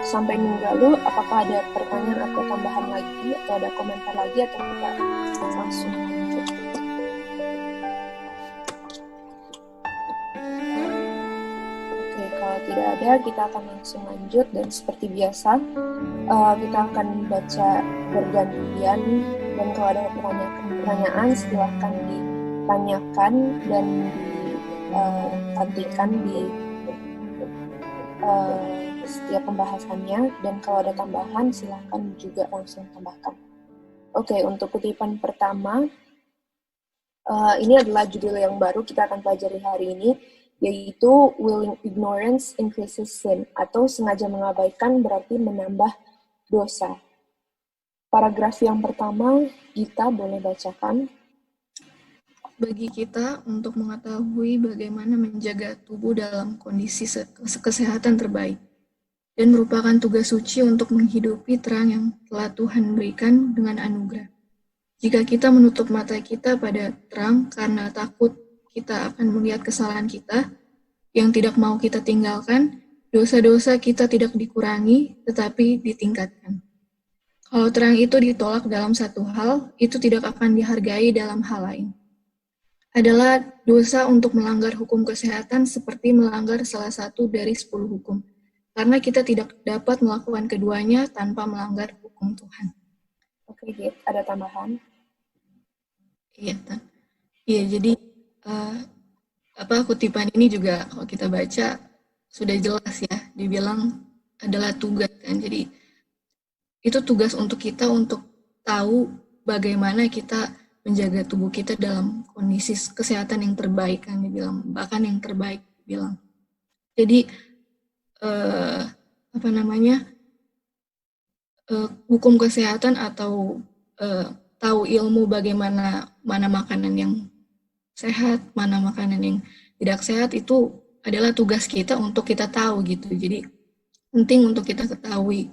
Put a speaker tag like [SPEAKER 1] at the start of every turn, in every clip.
[SPEAKER 1] sampai minggu lalu, apakah ada pertanyaan atau tambahan lagi, atau ada komentar lagi, atau kita langsung lanjut? Oke, kalau tidak ada, kita akan langsung lanjut. Dan seperti biasa, kita akan baca bergantian. Dan kalau ada pertanyaan, silahkan ditanyakan dan ditantikan di setiap pembahasannya. Dan kalau ada tambahan, silahkan juga langsung tambahkan. Oke, untuk kutipan pertama, ini adalah judul yang baru kita akan pelajari hari ini, yaitu willing ignorance increases sin, atau sengaja mengabaikan berarti menambah dosa. Paragraf yang pertama, Gita boleh bacakan.
[SPEAKER 2] Bagi kita untuk mengetahui bagaimana menjaga tubuh dalam kondisi kesehatan terbaik, dan merupakan tugas suci untuk menghidupi terang yang telah Tuhan berikan dengan anugerah. Jika kita menutup mata kita pada terang karena takut kita akan melihat kesalahan kita yang tidak mau kita tinggalkan, dosa-dosa kita tidak dikurangi, tetapi ditingkatkan. Kalau terang itu ditolak dalam satu hal, itu tidak akan dihargai dalam hal lain. Adalah dosa untuk melanggar hukum kesehatan seperti melanggar salah satu dari 10 hukum. Karena kita tidak dapat melakukan keduanya tanpa melanggar hukum Tuhan.
[SPEAKER 1] Oke, Git, ada tambahan?
[SPEAKER 2] Iya, jadi kutipan ini juga kalau kita baca sudah jelas ya, dibilang adalah tugas kan. Jadi itu tugas untuk kita untuk tahu bagaimana kita menjaga tubuh kita dalam kondisi kesehatan yang terbaik kan dibilang, bahkan yang terbaik dibilang. Jadi hukum kesehatan atau tahu ilmu bagaimana mana makanan yang sehat, mana makanan yang tidak sehat, itu adalah tugas kita untuk kita tahu gitu. Jadi penting untuk kita ketahui.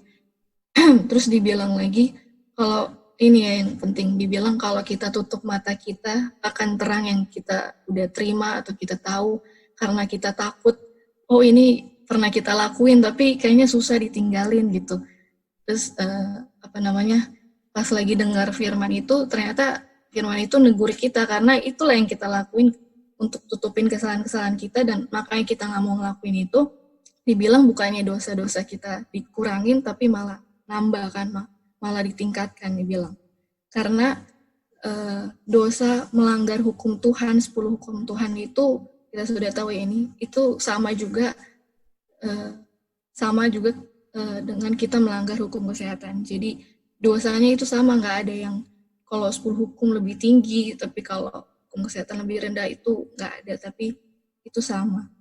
[SPEAKER 2] Terus dibilang lagi, kalau ini ya yang penting, dibilang kalau kita tutup mata kita akan terang yang kita udah terima atau kita tahu, karena kita takut, oh ini pernah kita lakuin tapi kayaknya susah ditinggalin gitu. Terus pas lagi dengar firman itu, ternyata firman itu negur kita, karena itulah yang kita lakuin untuk tutupin kesalahan-kesalahan kita, dan makanya kita nggak mau ngelakuin itu. Dibilang bukannya dosa-dosa kita dikurangin, tapi malah nambah kan, malah ditingkatkan dibilang. Karena dosa melanggar hukum Tuhan, 10 hukum Tuhan itu kita sudah tahu ya, ini itu sama juga dengan kita melanggar hukum kesehatan. Jadi dosanya itu sama, nggak ada yang kalau 10 hukum lebih tinggi, tapi kalau hukum kesehatan lebih rendah, itu nggak ada, tapi itu sama.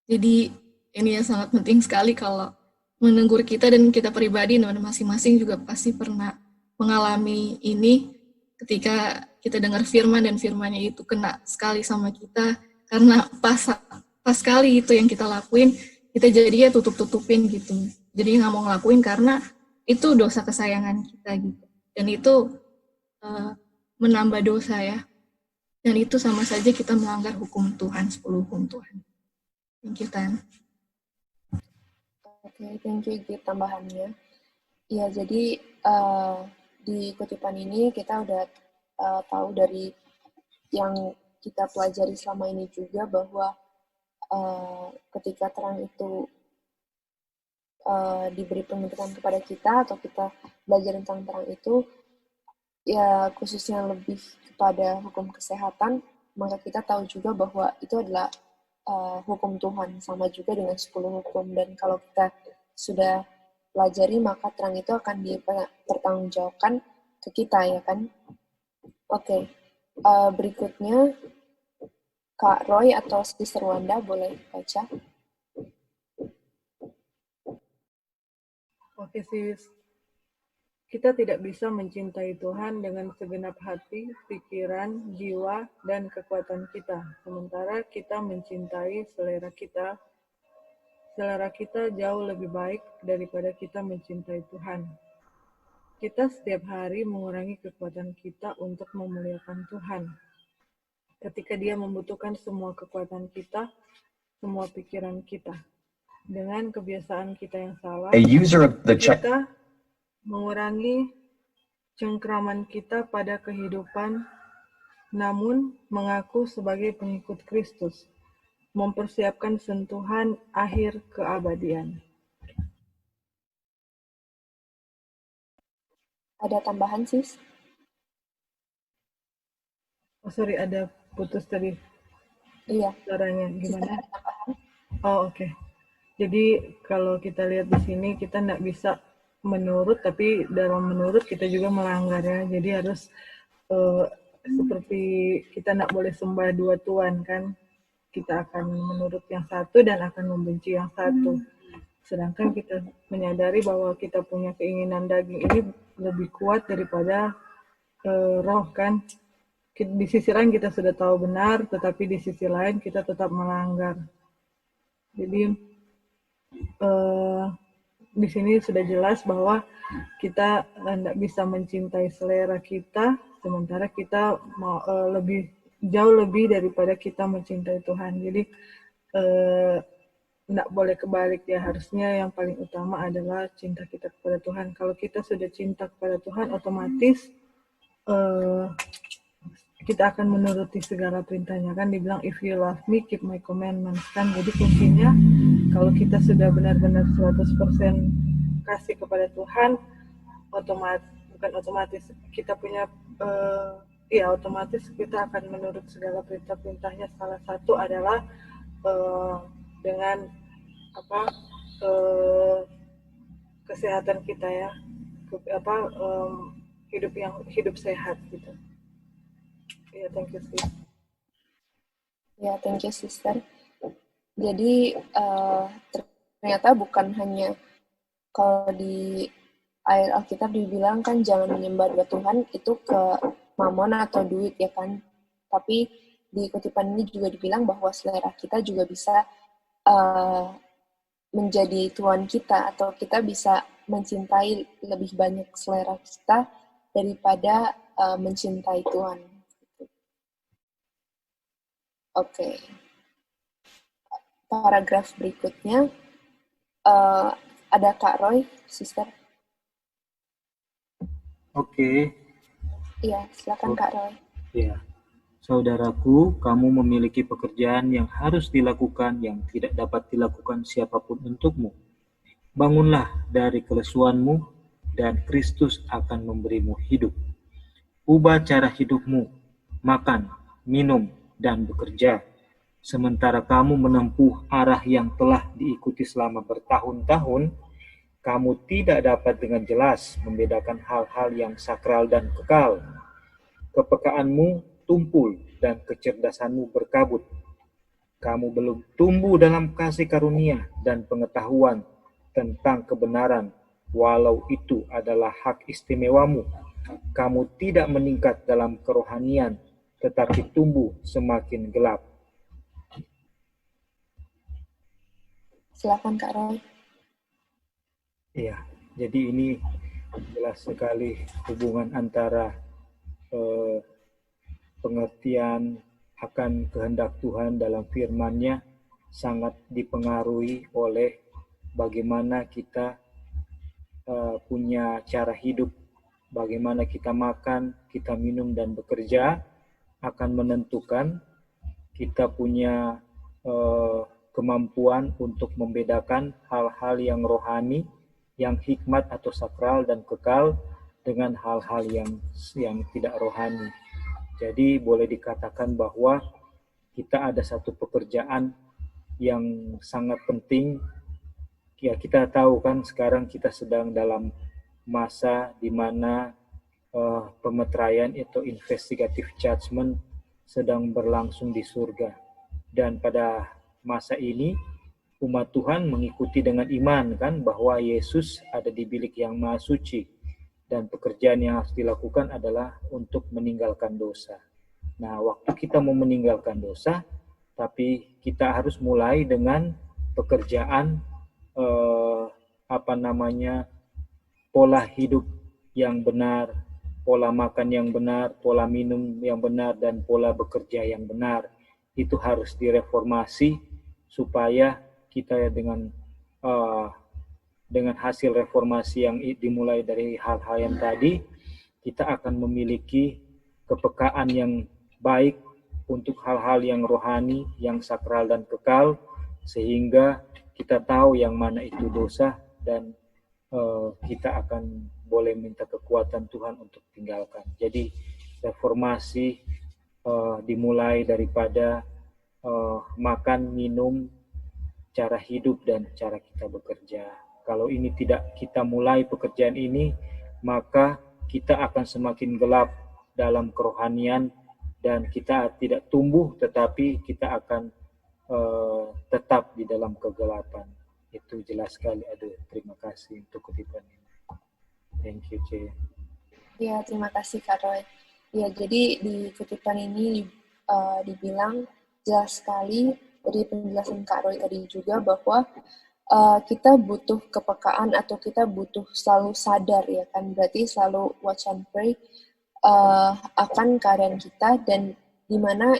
[SPEAKER 2] Jadi ini yang sangat penting sekali kalau menegur kita, dan kita pribadi dan masing-masing juga pasti pernah mengalami ini ketika kita dengar firman dan firmannya itu kena sekali sama kita, karena pas sekali itu yang kita lakuin, kita jadinya tutup-tutupin gitu. Jadi nggak mau ngelakuin karena itu dosa kesayangan kita gitu. Dan itu menambah dosa ya. Dan itu sama saja kita melanggar hukum Tuhan, 10 hukum Tuhan. Thank you, Tan.
[SPEAKER 1] Oke, thank you Git tambahannya. Ya, jadi di kutipan ini kita udah tahu dari yang kita pelajari selama ini juga bahwa ketika terang itu diberi pembentukan kepada kita, atau kita belajar tentang terang itu, ya khususnya lebih kepada hukum kesehatan, maka kita tahu juga bahwa itu adalah hukum Tuhan, sama juga dengan 10 hukum. Dan kalau kita sudah pelajari, maka terang itu akan dipertanggungjawabkan ke kita, ya kan? Oke, berikutnya Kak Roy atau Sister Wanda boleh baca.
[SPEAKER 3] Oke, sis. Kita tidak bisa mencintai Tuhan dengan segenap hati, pikiran, jiwa, dan kekuatan kita. Sementara kita mencintai selera kita jauh lebih baik daripada kita mencintai Tuhan. Kita setiap hari mengurangi kekuatan kita untuk memuliakan Tuhan. Ketika Dia membutuhkan semua kekuatan kita, semua pikiran kita. dengan kebiasaan kita yang salah,
[SPEAKER 4] A user of the check
[SPEAKER 3] kita mengurangi cengkraman kita pada kehidupan, namun mengaku sebagai pengikut Kristus, mempersiapkan sentuhan akhir keabadian.
[SPEAKER 1] Ada tambahan, sis?
[SPEAKER 3] Oh sorry, ada putus tadi
[SPEAKER 1] Iya.
[SPEAKER 3] suaranya.
[SPEAKER 1] Sister
[SPEAKER 3] Gimana?
[SPEAKER 1] ada tambahan?
[SPEAKER 3] Oh oke. Jadi kalau kita lihat di sini, kita nggak bisa menurut, tapi dalam menurut kita juga melanggar ya. Jadi harus seperti kita nggak boleh sembah dua tuan kan. Kita akan menurut yang satu dan akan membenci yang satu. Sedangkan kita menyadari bahwa kita punya keinginan daging ini lebih kuat daripada roh kan. Di sisi lain kita sudah tahu benar, tetapi di sisi lain kita tetap melanggar. Jadi di sini sudah jelas bahwa kita tidak bisa mencintai selera kita, sementara kita mau jauh lebih daripada kita mencintai Tuhan. Jadi tidak boleh kebalik ya, harusnya yang paling utama adalah cinta kita kepada Tuhan. Kalau kita sudah cinta kepada Tuhan, otomatis kita akan menuruti segala perintahnya kan. Dibilang if you love me keep my commandments kan. Jadi kuncinya kalau kita sudah benar-benar 100% kasih kepada Tuhan, otomatis kita punya otomatis kita akan menurut segala perintah-perintahnya. Salah satu adalah dengan kesehatan kita ya, hidup sehat gitu. Ya, thank you, sis.
[SPEAKER 1] Ya, thank you, sister. Jadi, ternyata bukan hanya kalau di ayat Alkitab dibilang kan jangan menyembah dua Tuhan, itu ke mamon atau duit ya kan. Tapi di kutipan ini juga dibilang bahwa selera kita juga bisa menjadi tuan kita, atau kita bisa mencintai lebih banyak selera kita daripada mencintai Tuhan. Oke. Paragraf berikutnya ada Kak Roy, sister.
[SPEAKER 5] Oke.
[SPEAKER 1] Iya, silakan Kak Roy.
[SPEAKER 5] Ya. Saudaraku, kamu memiliki pekerjaan yang harus dilakukan yang tidak dapat dilakukan siapapun untukmu. Bangunlah dari kelesuanmu dan Kristus akan memberimu hidup. Ubah cara hidupmu, makan, minum, dan bekerja. Sementara kamu menempuh arah yang telah diikuti selama bertahun-tahun, kamu tidak dapat dengan jelas membedakan hal-hal yang sakral dan kekal. Kepekaanmu tumpul dan kecerdasanmu berkabut. Kamu belum tumbuh dalam kasih karunia dan pengetahuan tentang kebenaran, walau itu adalah hak istimewamu. Kamu tidak meningkat dalam kerohanian, tetapi tumbuh semakin gelap.
[SPEAKER 1] Silakan Kak Roy.
[SPEAKER 5] Iya, jadi ini jelas sekali hubungan antara pengertian akan kehendak Tuhan dalam firman-Nya sangat dipengaruhi oleh bagaimana kita punya cara hidup, bagaimana kita makan, kita minum dan bekerja akan menentukan kita punya kemampuan untuk membedakan hal-hal yang rohani, yang hikmat atau sakral dan kekal dengan hal-hal yang tidak rohani. Jadi boleh dikatakan bahwa kita ada satu pekerjaan yang sangat penting. Ya, kita tahu kan sekarang kita sedang dalam masa di mana pemeteraian atau investigative judgment sedang berlangsung di surga. Dan pada masa ini umat Tuhan mengikuti dengan iman kan bahwa Yesus ada di bilik yang maha suci dan pekerjaan yang harus dilakukan adalah untuk meninggalkan dosa. Nah, waktu kita mau meninggalkan dosa, tapi kita harus mulai dengan pekerjaan pola hidup yang benar, pola makan yang benar, pola minum yang benar, dan pola bekerja yang benar. Itu harus direformasi supaya kita dengan dengan hasil reformasi yang dimulai dari hal-hal yang tadi, kita akan memiliki kepekaan yang baik untuk hal-hal yang rohani, yang sakral dan kekal, sehingga kita tahu yang mana itu dosa dan kita akan boleh minta kekuatan Tuhan untuk tinggalkan. Jadi reformasi dimulai daripada makan, minum, cara hidup, dan cara kita bekerja. Kalau ini tidak kita mulai pekerjaan ini, maka kita akan semakin gelap dalam kerohanian dan kita tidak tumbuh, tetapi kita akan tetap di dalam kegelapan. Itu jelas sekali. Aduh, terima kasih untuk kutipan ini. Thank you, C.
[SPEAKER 1] Ya, terima kasih Kak Roy. Ya, jadi di kutipan ini dibilang jelas sekali dari penjelasan Kak Roy tadi juga bahwa kita butuh kepekaan atau kita butuh selalu sadar, ya kan, berarti selalu watch and pray akan keadaan kita, dan dimana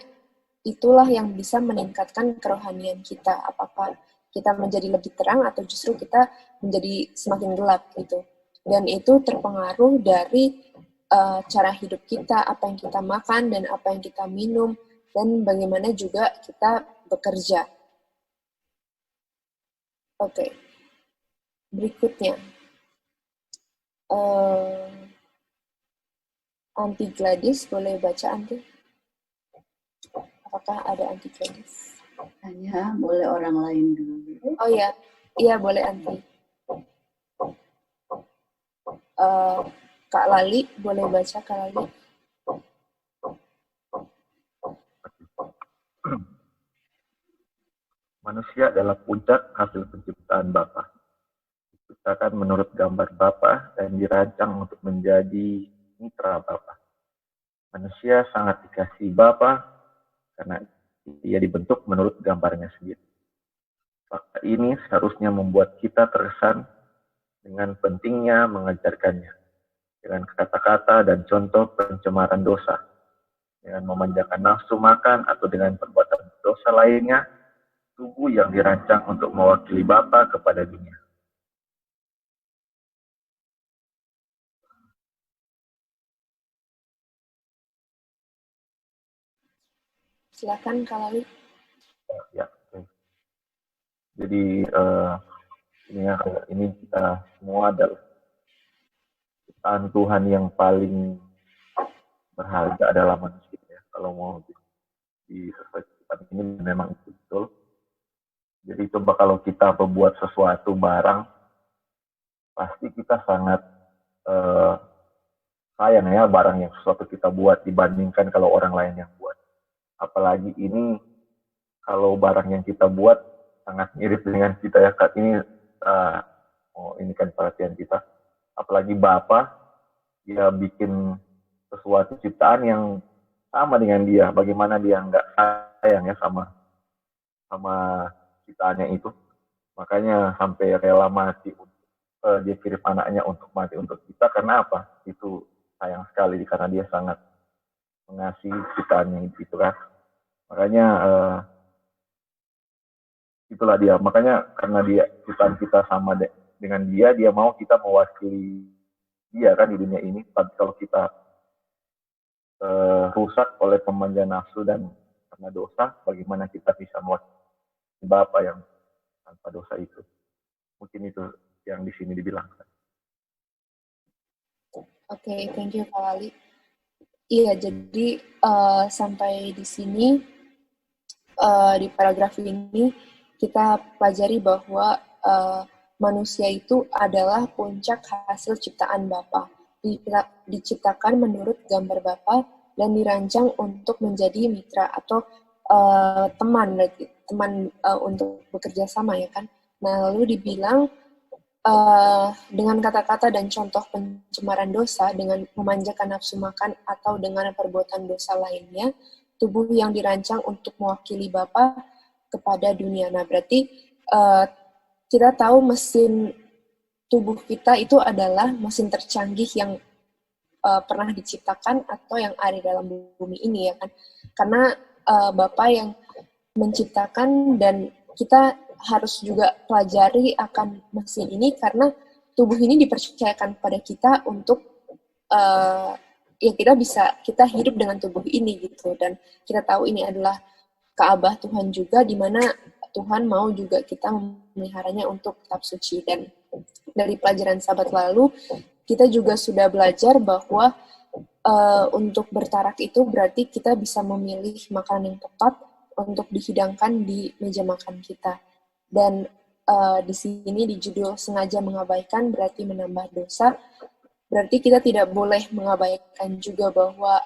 [SPEAKER 1] itulah yang bisa meningkatkan kerohanian kita, apakah kita menjadi lebih terang atau justru kita menjadi semakin gelap gitu. Dan itu terpengaruh dari cara hidup kita, apa yang kita makan dan apa yang kita minum, dan bagaimana juga kita bekerja. Oke. Berikutnya, Anti Gladys, boleh baca Anti? Apakah ada Anti Gladys?
[SPEAKER 4] Hanya boleh orang lain dulu.
[SPEAKER 1] Oh iya, iya boleh Anti. Kak Lali, boleh baca Kak Lali?
[SPEAKER 6] Manusia adalah puncak hasil penciptaan Bapa. Diciptakan menurut gambar Bapa dan dirancang untuk menjadi mitra Bapa. Manusia sangat dikasihi Bapa karena ia dibentuk menurut gambarnya sendiri. Fakta ini seharusnya membuat kita terkesan dengan pentingnya mengajarkannya dengan kata-kata dan contoh pencemaran dosa, dengan memanjakan nafsu makan atau dengan perbuatan dosa lainnya, tubuh yang dirancang untuk mewakili Bapa kepada dunia.
[SPEAKER 1] Silakan Kak Lali.
[SPEAKER 6] Ya, okay. Jadi ini kita semua adalah ciptaan Tuhan yang paling berharga adalah manusia. Ya. Kalau mau di sesuai ciptaan ini memang itu betul. Jadi coba kalau kita membuat sesuatu barang, pasti kita sangat sayang ya barang yang sesuatu kita buat dibandingkan kalau orang lain yang buat. Apalagi ini kalau barang yang kita buat sangat mirip dengan kita ya. Ini kan perhatian kita. Apalagi Bapa, dia bikin sesuatu ciptaan yang sama dengan dia. Bagaimana dia nggak sayang ya sama ciptaannya itu. Makanya sampai rela mati. Dia kirim anaknya untuk mati untuk kita. Karena apa? Itu sayang sekali karena dia sangat mengasihi ciptaannya itu kan. Makanya itulah dia. Makanya karena dia ciptaan kita sama dengan dia mau kita mewakili dia kan di dunia ini. Tapi kalau kita rusak oleh pemanjaan nafsu dan karena dosa, bagaimana kita bisa mewakili Bapa yang tanpa dosa itu? Mungkin itu yang di sini dibilang.
[SPEAKER 1] Oke, thank you Kak Lali. Iya, jadi sampai di sini di paragraf ini kita pelajari bahwa manusia itu adalah puncak hasil ciptaan Bapa. Diciptakan menurut gambar Bapa dan dirancang untuk menjadi mitra atau teman untuk bekerja sama ya kan. Nah, lalu dibilang dengan kata-kata dan contoh pencemaran dosa, dengan memanjakan nafsu makan atau dengan perbuatan dosa lainnya, tubuh yang dirancang untuk mewakili Bapa kepada dunia. Nah, berarti kita tahu mesin tubuh kita itu adalah mesin tercanggih yang pernah diciptakan atau yang ada dalam bumi ini ya kan. Karena Bapa yang menciptakan dan kita harus juga pelajari akan mesin ini karena tubuh ini dipercayakan pada kita untuk ya kita hidup dengan tubuh ini gitu, dan kita tahu ini adalah Ka'bah Tuhan juga, di mana Tuhan mau juga kita memeliharanya untuk tetap suci. Dan dari pelajaran Sabat lalu kita juga sudah belajar bahwa untuk bertarak itu berarti kita bisa memilih makanan yang tepat untuk dihidangkan di meja makan kita. Dan di sini di judul sengaja mengabaikan berarti menambah dosa. Berarti kita tidak boleh mengabaikan juga bahwa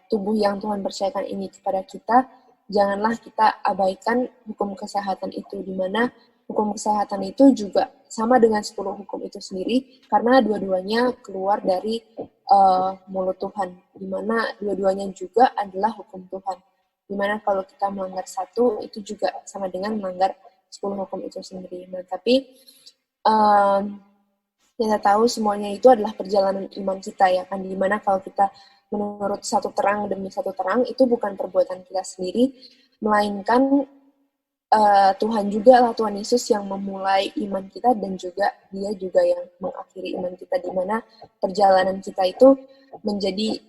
[SPEAKER 1] tubuh yang Tuhan percayakan ini kepada kita, janganlah kita abaikan hukum kesehatan itu, di mana hukum kesehatan itu juga sama dengan 10 hukum itu sendiri, karena dua-duanya keluar dari mulut Tuhan, di mana dua-duanya juga adalah hukum Tuhan. Di mana kalau kita melanggar satu, itu juga sama dengan melanggar 10 hukum itu sendiri. Nah, tapi kita tahu semuanya itu adalah perjalanan iman kita, ya kan, dimana kalau kita menurut satu terang demi satu terang, itu bukan perbuatan kita sendiri, melainkan Tuhan juga lah, Tuhan Yesus yang memulai iman kita, dan juga Dia juga yang mengakhiri iman kita, dimana perjalanan kita itu menjadi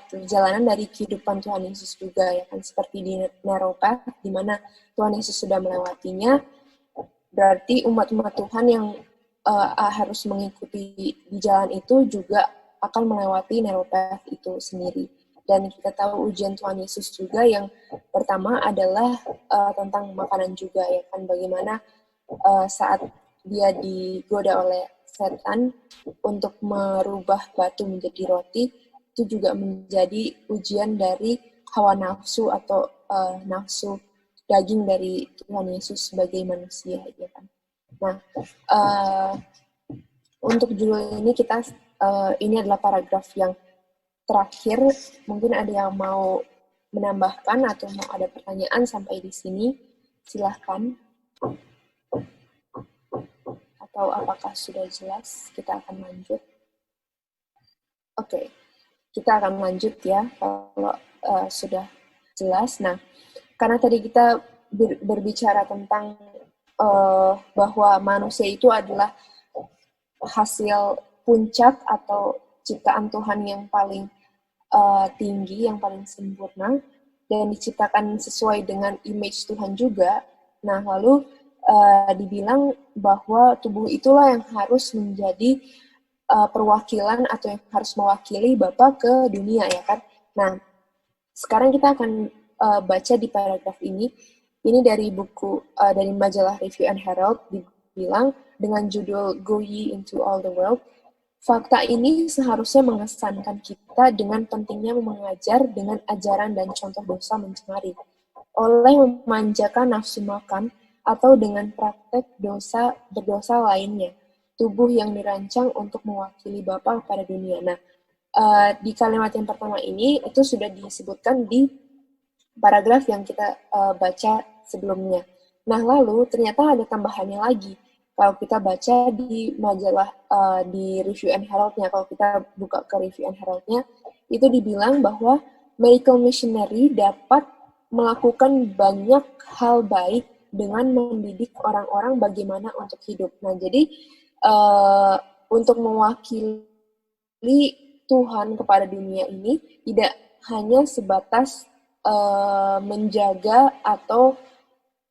[SPEAKER 1] perjalanan dari kehidupan Tuhan Yesus juga, ya kan, seperti di narrow path, dimana Tuhan Yesus sudah melewatinya. Berarti umat-umat Tuhan yang harus mengikuti di jalan itu juga akan melewati narrow path itu sendiri. Dan kita tahu ujian Tuhan Yesus juga yang pertama adalah tentang makanan juga, ya kan, bagaimana saat Dia digoda oleh setan untuk merubah batu menjadi roti, itu juga menjadi ujian dari hawa nafsu atau nafsu daging dari Tuhan Yesus sebagai manusia, ya kan. Nah, untuk judul ini ini adalah paragraf yang terakhir. Mungkin ada yang mau menambahkan atau mau ada pertanyaan sampai di sini, silahkan. Atau apakah sudah jelas? Kita akan lanjut. Oke, kita akan lanjut ya kalau sudah jelas. Nah, karena tadi kita berbicara tentang bahwa manusia itu adalah hasil puncak atau ciptaan Tuhan yang paling tinggi, yang paling sempurna, dan diciptakan sesuai dengan image Tuhan juga. Nah, lalu dibilang bahwa tubuh itulah yang harus menjadi perwakilan atau yang harus mewakili Bapa ke dunia, ya kan. Nah, sekarang kita akan baca di paragraf ini dari buku, dari majalah Review and Herald, dibilang dengan judul Go Ye Into All the World. Fakta ini seharusnya mengesankan kita dengan pentingnya mengajar dengan ajaran dan contoh dosa mencemari, oleh memanjakan nafsu makan, atau dengan praktek berdosa lainnya, tubuh yang dirancang untuk mewakili Bapa pada dunia. Nah, di kalimat yang pertama ini, itu sudah disebutkan di paragraf yang kita baca sebelumnya. Nah, lalu ternyata ada tambahannya lagi. Kalau kita baca di majalah, di Review and Herald-nya, kalau kita buka ke Review and Herald-nya, itu dibilang bahwa medical missionary dapat melakukan banyak hal baik dengan mendidik orang-orang bagaimana untuk hidup. Nah, jadi untuk mewakili Tuhan kepada dunia ini tidak hanya sebatas menjaga atau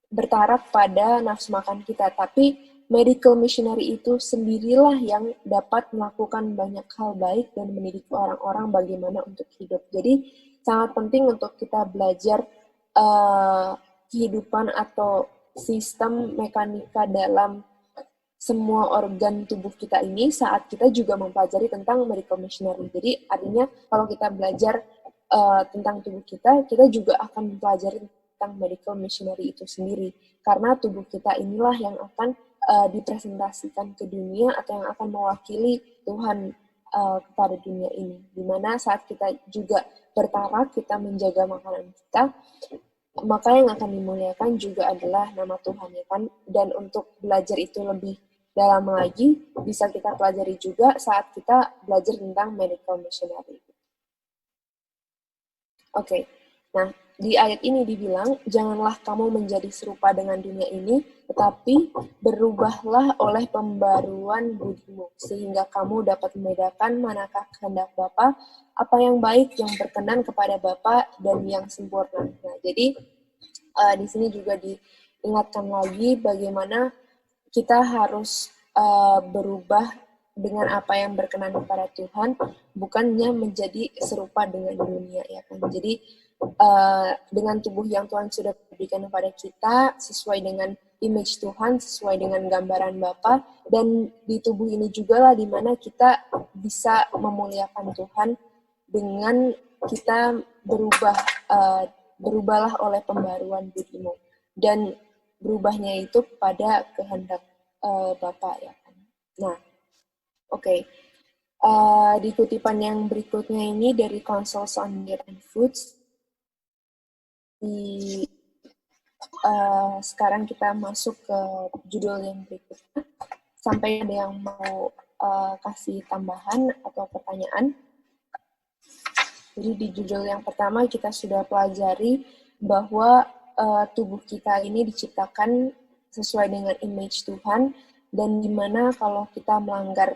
[SPEAKER 1] bertarak pada nafsu makan kita, tapi medical missionary itu sendirilah yang dapat melakukan banyak hal baik dan mendidik orang-orang bagaimana untuk hidup. Jadi sangat penting untuk kita belajar kehidupan atau sistem mekanika dalam semua organ tubuh kita ini saat kita juga mempelajari tentang medical missionary. Jadi artinya kalau kita belajar tentang tubuh kita juga akan mempelajari tentang medical missionary itu sendiri. Karena tubuh kita inilah yang akan dipresentasikan ke dunia atau yang akan mewakili Tuhan kepada dunia ini. Dimana saat kita juga bertarak, kita menjaga makanan kita, maka yang akan dimuliakan juga adalah nama Tuhan, ya kan? Dan untuk belajar itu lebih dalam lagi, bisa kita pelajari juga saat kita belajar tentang medical missionary. Oke. Nah, di ayat ini dibilang, janganlah kamu menjadi serupa dengan dunia ini, tetapi berubahlah oleh pembaruan budimu, sehingga kamu dapat membedakan manakah kehendak Bapa, apa yang baik, yang berkenan kepada Bapa, dan yang sempurna. Nah, jadi di sini juga diingatkan lagi bagaimana kita harus berubah dengan apa yang berkenan kepada Tuhan, bukannya menjadi serupa dengan dunia, ya kan. Jadi dengan tubuh yang Tuhan sudah berikan kepada kita sesuai dengan image Tuhan, sesuai dengan gambaran Bapa, dan di tubuh ini juga lah dimana kita bisa memuliakan Tuhan dengan kita berubahlah oleh pembaruan budimu, dan berubahnya itu pada kehendak Bapa, ya kan. Nah, oke. Di kutipan yang berikutnya ini dari Councils on Meat and Foods. Sekarang kita masuk ke judul yang berikutnya. Sampai ada yang mau kasih tambahan atau pertanyaan. Jadi di judul yang pertama kita sudah pelajari bahwa tubuh kita ini diciptakan sesuai dengan image Tuhan, dan dimana kalau kita melanggar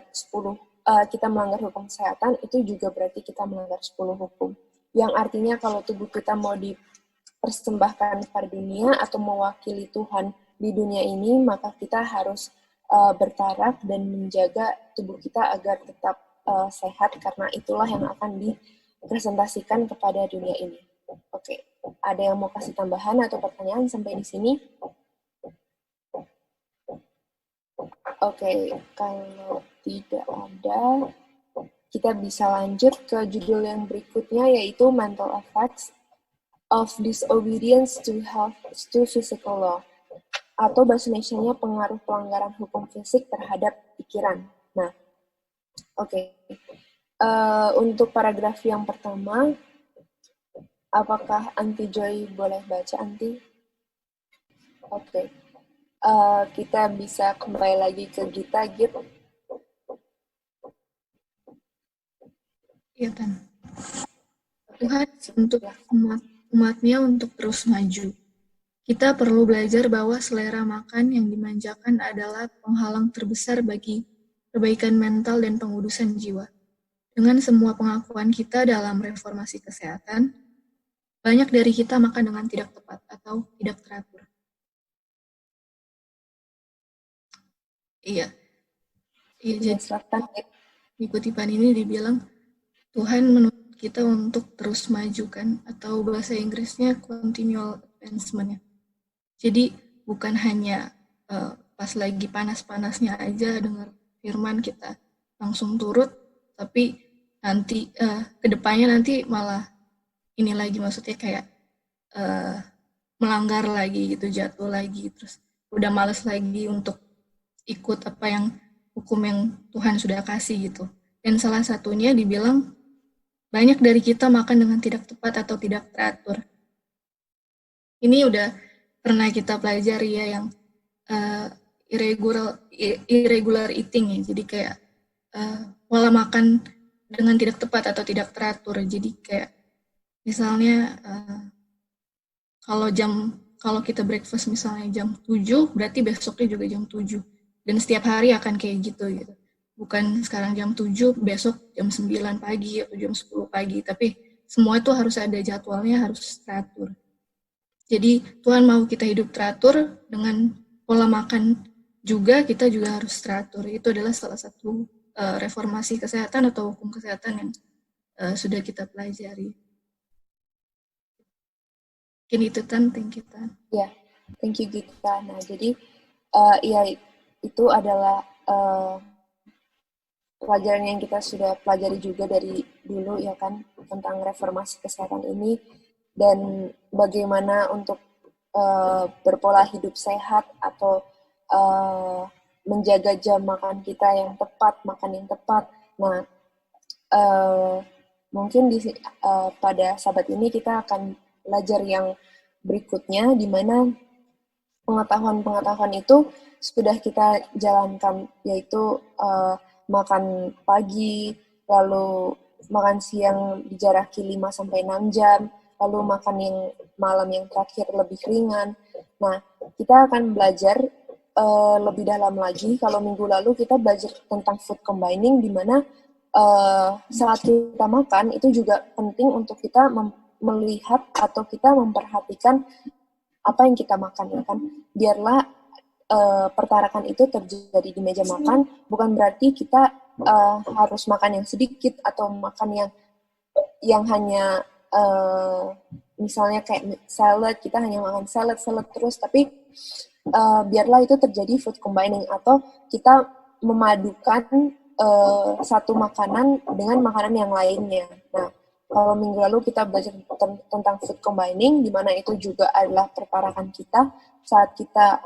[SPEAKER 1] hukum kesehatan, itu juga berarti kita melanggar 10 hukum. Yang artinya kalau tubuh kita mau dipersembahkan kepada dunia atau mewakili Tuhan di dunia ini, maka kita harus bertaraf dan menjaga tubuh kita agar tetap sehat, karena itulah yang akan dipresentasikan kepada dunia ini. Oke, ada yang mau kasih tambahan atau pertanyaan sampai di sini? Oke, kalau tidak ada, kita bisa lanjut ke judul yang berikutnya, yaitu Mental Effects of Disobedience to Physical Law, atau bahasa Indonesianya pengaruh pelanggaran hukum fisik terhadap pikiran. Nah, oke. Untuk paragraf yang pertama, apakah Anti Joy boleh baca, Anti? Oke. Kita bisa kembali lagi ke Gita, Git.
[SPEAKER 2] Iya, Tan. Tuhan untuk umat-Nya untuk terus maju. Kita perlu belajar bahwa selera makan yang dimanjakan adalah penghalang terbesar bagi perbaikan mental dan pengudusan jiwa. Dengan semua pengakuan kita dalam reformasi kesehatan, banyak dari kita makan dengan tidak tepat atau tidak teratur. Iya, jadi di kutipan ini dibilang Tuhan menuntut kita untuk terus maju kan, atau bahasa Inggrisnya continual advancement. Jadi bukan hanya pas lagi panas-panasnya aja dengar firman kita langsung turut, tapi nanti kedepannya nanti malah ini lagi, maksudnya kayak melanggar lagi gitu, jatuh lagi, terus udah males lagi untuk ikut apa yang hukum yang Tuhan sudah kasih gitu. Dan salah satunya dibilang banyak dari kita makan dengan tidak tepat atau tidak teratur. Ini udah pernah kita pelajari ya, yang irregular eating ya. Jadi kayak pola makan dengan tidak tepat atau tidak teratur. Jadi kayak misalnya kalau kita breakfast misalnya jam 7, berarti besoknya juga jam 7. Dan setiap hari akan kayak gitu. Bukan sekarang jam 7, besok jam 9 pagi atau jam 10 pagi. Tapi semua itu harus ada jadwalnya, harus teratur. Jadi Tuhan mau kita hidup teratur, dengan pola makan juga kita juga harus teratur. Itu adalah salah satu reformasi kesehatan atau hukum kesehatan yang sudah kita pelajari. Mungkin itu, Tan. Thank you, Tan.
[SPEAKER 1] Ya, thank you, Gita. Nah, jadi ya itu adalah pelajaran yang kita sudah pelajari juga dari dulu, ya kan, tentang reformasi kesehatan ini, dan bagaimana untuk berpola hidup sehat atau menjaga jam makan kita yang tepat, makan yang tepat. Nah, mungkin pada sahabat ini kita akan belajar yang berikutnya, di mana pengetahuan-pengetahuan itu sudah kita jalankan, yaitu makan pagi, lalu makan siang dijaraki 5-6 jam, lalu makan yang malam yang terakhir lebih ringan. Nah, kita akan belajar lebih dalam lagi. Kalau minggu lalu kita belajar tentang food combining, di mana saat kita makan itu juga penting untuk kita melihat atau kita memperhatikan apa yang kita makan, ya kan. Biarlah pertarakan itu terjadi di meja makan, bukan berarti kita harus makan yang sedikit atau makan yang hanya misalnya kayak salad, kita hanya makan salad terus, tapi biarlah itu terjadi food combining, atau kita memadukan satu makanan dengan makanan yang lainnya. Nah, kalau minggu lalu kita belajar tentang food combining, di mana itu juga adalah pertarakan kita. Saat kita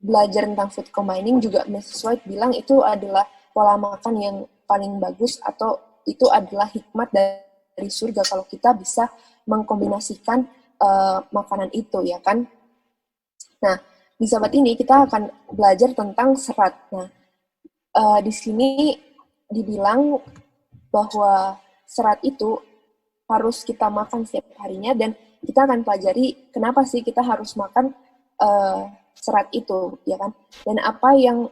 [SPEAKER 1] belajar tentang food combining, juga Mrs. White bilang itu adalah pola makan yang paling bagus, atau itu adalah hikmat dari surga kalau kita bisa mengkombinasikan makanan itu, ya kan. Nah, di sahabat ini kita akan belajar tentang serat. Nah, di sini dibilang bahwa serat itu harus kita makan setiap harinya, dan kita akan pelajari kenapa sih kita harus makan serat itu, ya kan? Dan apa yang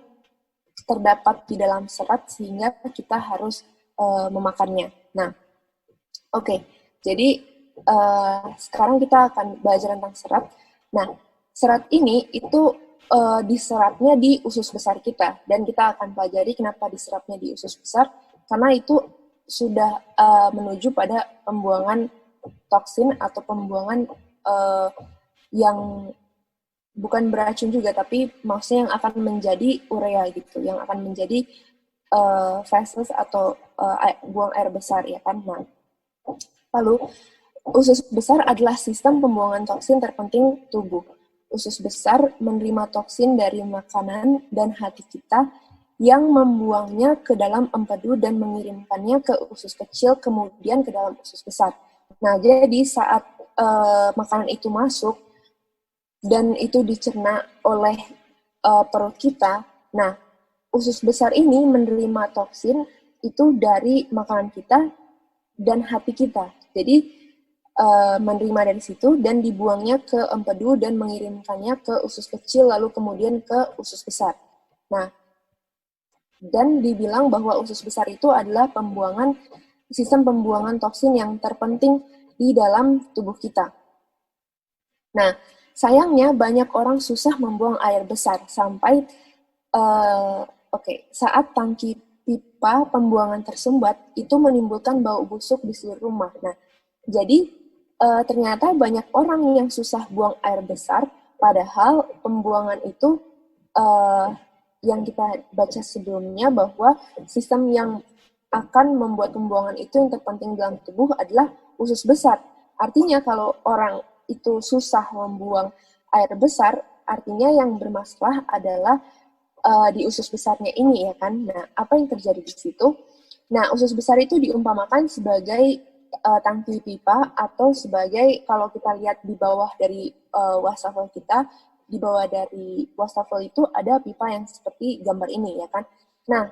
[SPEAKER 1] terdapat di dalam serat sehingga kita harus memakannya. Nah, oke. Jadi sekarang kita akan belajar tentang serat. Nah, serat ini itu diseratnya di usus besar kita, dan kita akan pelajari kenapa diseratnya di usus besar, karena itu sudah menuju pada pembuangan toksin atau pembuangan yang bukan beracun juga, tapi maksudnya yang akan menjadi urea gitu, yang akan menjadi feses atau buang air besar, ya kan. Nah, lalu usus besar adalah sistem pembuangan toksin terpenting tubuh. Usus besar menerima toksin dari makanan dan hati kita yang membuangnya ke dalam empedu dan mengirimkannya ke usus kecil, kemudian ke dalam usus besar. Nah, jadi saat makanan itu masuk dan itu dicerna oleh perut kita, nah, usus besar ini menerima toksin itu dari makanan kita dan hati kita. Jadi, menerima dari situ dan dibuangnya ke empedu dan mengirimkannya ke usus kecil, lalu kemudian ke usus besar. Nah, dan dibilang bahwa usus besar itu adalah sistem pembuangan toksin yang terpenting di dalam tubuh kita. Nah, sayangnya banyak orang susah membuang air besar sampai saat tangki pipa pembuangan tersumbat, itu menimbulkan bau busuk di seluruh rumah. Nah, jadi ternyata banyak orang yang susah buang air besar, padahal pembuangan itu yang kita baca sebelumnya bahwa sistem yang akan membuat pembuangan itu yang terpenting dalam tubuh adalah usus besar. Artinya kalau orang itu susah membuang air besar, artinya yang bermasalah adalah di usus besarnya ini, ya kan. Nah, apa yang terjadi di situ? Nah, usus besar itu diumpamakan sebagai tangki pipa, atau sebagai, kalau kita lihat di bawah dari wastafel kita, di bawah dari wastafel itu ada pipa yang seperti gambar ini, ya kan. Nah,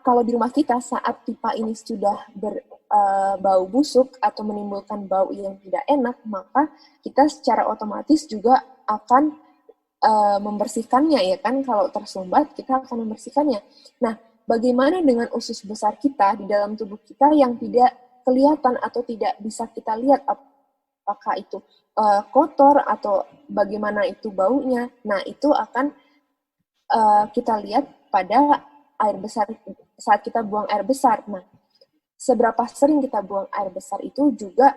[SPEAKER 1] kalau di rumah kita saat pipa ini sudah berbau busuk atau menimbulkan bau yang tidak enak, maka kita secara otomatis juga akan membersihkannya, ya kan. Kalau tersumbat, kita akan membersihkannya. Nah, bagaimana dengan usus besar kita di dalam tubuh kita yang tidak kelihatan atau tidak bisa kita lihat apakah itu kotor atau bagaimana itu baunya? Nah, itu akan kita lihat pada air besar saat kita buang air besar. Nah, seberapa sering kita buang air besar itu juga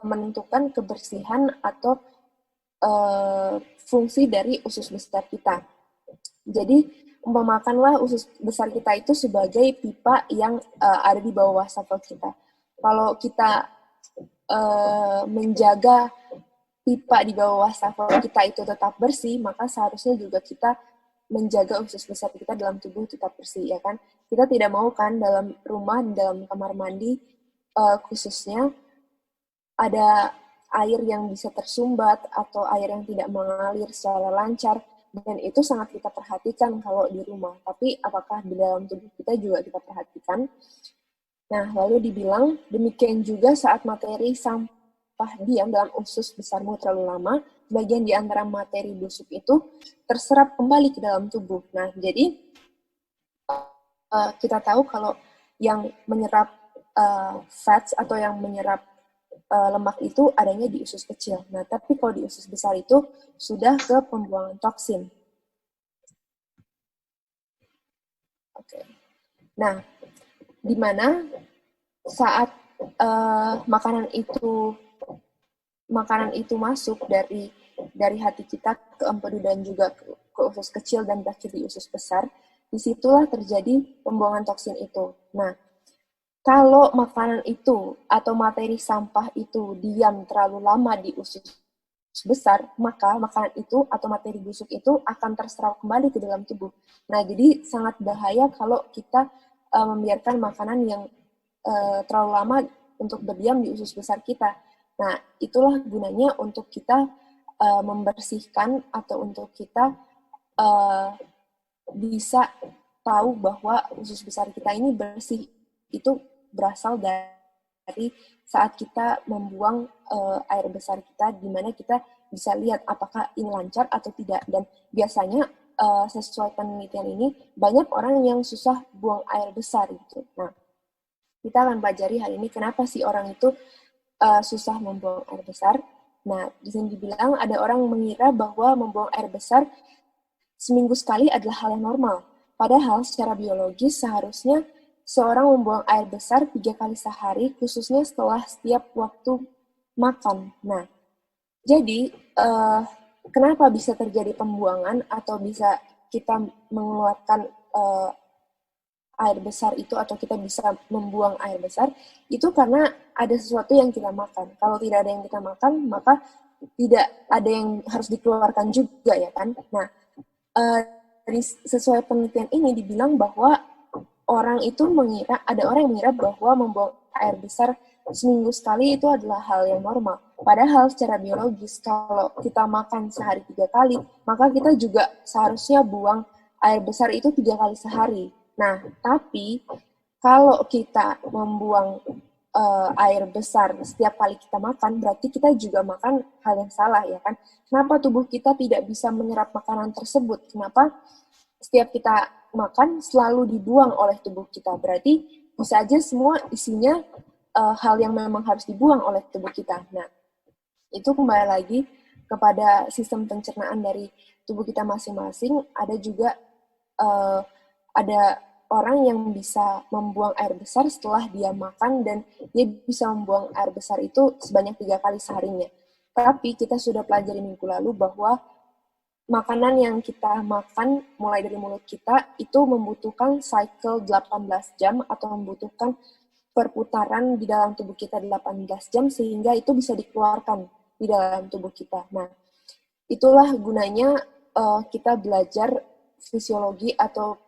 [SPEAKER 1] menentukan kebersihan atau fungsi dari usus besar kita. Jadi, umpamakanlah usus besar kita itu sebagai pipa yang ada di bawah wastafel kita. Kalau kita menjaga pipa di bawah wastafel kita itu tetap bersih, maka seharusnya juga kita menjaga usus besar kita dalam tubuh tetap bersih, ya kan? Kita tidak mau kan dalam rumah, dalam kamar mandi khususnya ada air yang bisa tersumbat atau air yang tidak mengalir secara lancar, dan itu sangat kita perhatikan kalau di rumah. Tapi apakah di dalam tubuh kita juga kita perhatikan? Nah, lalu dibilang, demikian juga saat materi sampah diam dalam usus besarmu terlalu lama, bagian di antara materi busuk itu terserap kembali ke dalam tubuh. Nah, jadi kita tahu kalau yang menyerap fats atau yang menyerap lemak itu adanya di usus kecil. Nah, tapi kalau di usus besar itu sudah ke pembuangan toksin. Oke. Nah, di mana saat makanan itu masuk dari hati kita ke empedu dan juga ke usus kecil dan berakhir di usus besar, disitulah terjadi pembuangan toksin itu. Nah, kalau makanan itu atau materi sampah itu diam terlalu lama di usus besar, maka makanan itu atau materi busuk itu akan terserap kembali ke dalam tubuh. Nah, jadi sangat bahaya kalau kita membiarkan makanan yang terlalu lama untuk berdiam di usus besar kita. Nah, itulah gunanya untuk kita membersihkan atau untuk kita bisa tahu bahwa usus besar kita ini bersih. Itu berasal dari saat kita membuang air besar kita, di mana kita bisa lihat apakah ini lancar atau tidak. Dan biasanya sesuai penelitian ini, banyak orang yang susah buang air besar gitu. Nah, kita akan pelajari hal ini, kenapa sih orang itu susah membuang air besar. Nah, di sini dibilang ada orang mengira bahwa membuang air besar seminggu sekali adalah hal yang normal. Padahal secara biologis seharusnya seorang membuang air besar 3 kali sehari, khususnya setelah setiap waktu makan. Nah, jadi kenapa bisa terjadi pembuangan atau bisa kita mengeluarkan air besar itu atau kita bisa membuang air besar, itu karena ada sesuatu yang kita makan. Kalau tidak ada yang kita makan, maka tidak ada yang harus dikeluarkan juga, ya kan? Nah, dari sesuai penelitian ini dibilang bahwa ada orang yang mengira bahwa membuang air besar seminggu sekali itu adalah hal yang normal. Padahal secara biologis, kalau kita makan sehari 3 kali, maka kita juga seharusnya buang air besar itu 3 kali sehari. Nah, tapi kalau kita membuang air besar setiap kali kita makan, berarti kita juga makan hal yang salah, ya kan? Kenapa tubuh kita tidak bisa menyerap makanan tersebut? Kenapa setiap kita makan selalu dibuang oleh tubuh kita? Berarti bisa aja semua isinya hal yang memang harus dibuang oleh tubuh kita. Nah, itu kembali lagi kepada sistem pencernaan dari tubuh kita masing-masing. Ada juga ada orang yang bisa membuang air besar setelah dia makan, dan dia bisa membuang air besar itu sebanyak 3 kali seharinya. Tapi kita sudah pelajari minggu lalu bahwa makanan yang kita makan mulai dari mulut kita itu membutuhkan cycle 18 jam atau membutuhkan perputaran di dalam tubuh kita 18 jam sehingga itu bisa dikeluarkan di dalam tubuh kita. Nah, itulah gunanya kita belajar fisiologi atau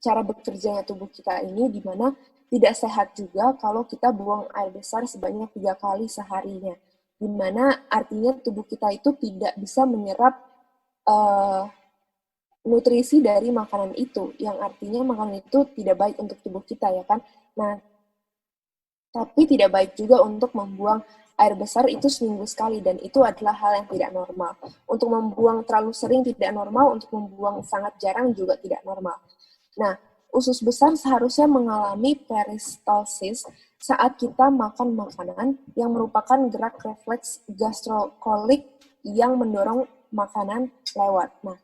[SPEAKER 1] cara bekerjanya tubuh kita ini, di mana tidak sehat juga kalau kita buang air besar sebanyak 3 kali seharinya. Di mana artinya tubuh kita itu tidak bisa menyerap nutrisi dari makanan itu, yang artinya makanan itu tidak baik untuk tubuh kita, ya kan? Nah, tapi tidak baik juga untuk membuang air besar itu seminggu sekali, dan itu adalah hal yang tidak normal. Untuk membuang terlalu sering tidak normal, untuk membuang sangat jarang juga tidak normal. Nah, usus besar seharusnya mengalami peristalsis saat kita makan makanan yang merupakan gerak refleks gastrokolik yang mendorong makanan lewat. Nah,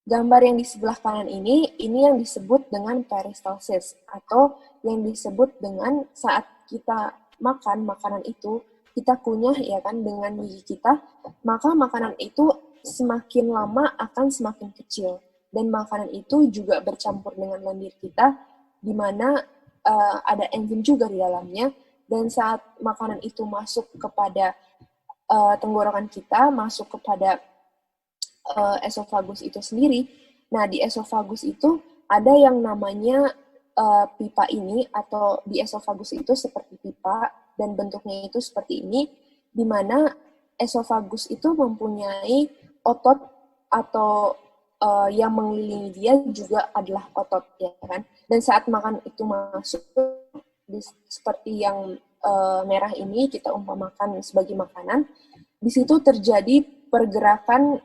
[SPEAKER 1] gambar yang di sebelah kanan ini yang disebut dengan peristalsis, atau yang disebut dengan saat kita makan makanan itu, kita kunyah, ya kan, dengan gigi kita, maka makanan itu semakin lama akan semakin kecil. Dan makanan itu juga bercampur dengan lendir kita, di mana ada enzim juga di dalamnya. Dan saat makanan itu masuk kepada tenggorokan kita, masuk kepada esofagus itu sendiri. Nah, di esofagus itu ada yang namanya pipa ini, atau di esofagus itu seperti pipa, dan bentuknya itu seperti ini, di mana esofagus itu mempunyai otot atau yang mengelilingi dia juga adalah otot, ya kan? Dan saat makan itu masuk, seperti yang merah ini kita umpamakan sebagai makanan, di situ terjadi pergerakan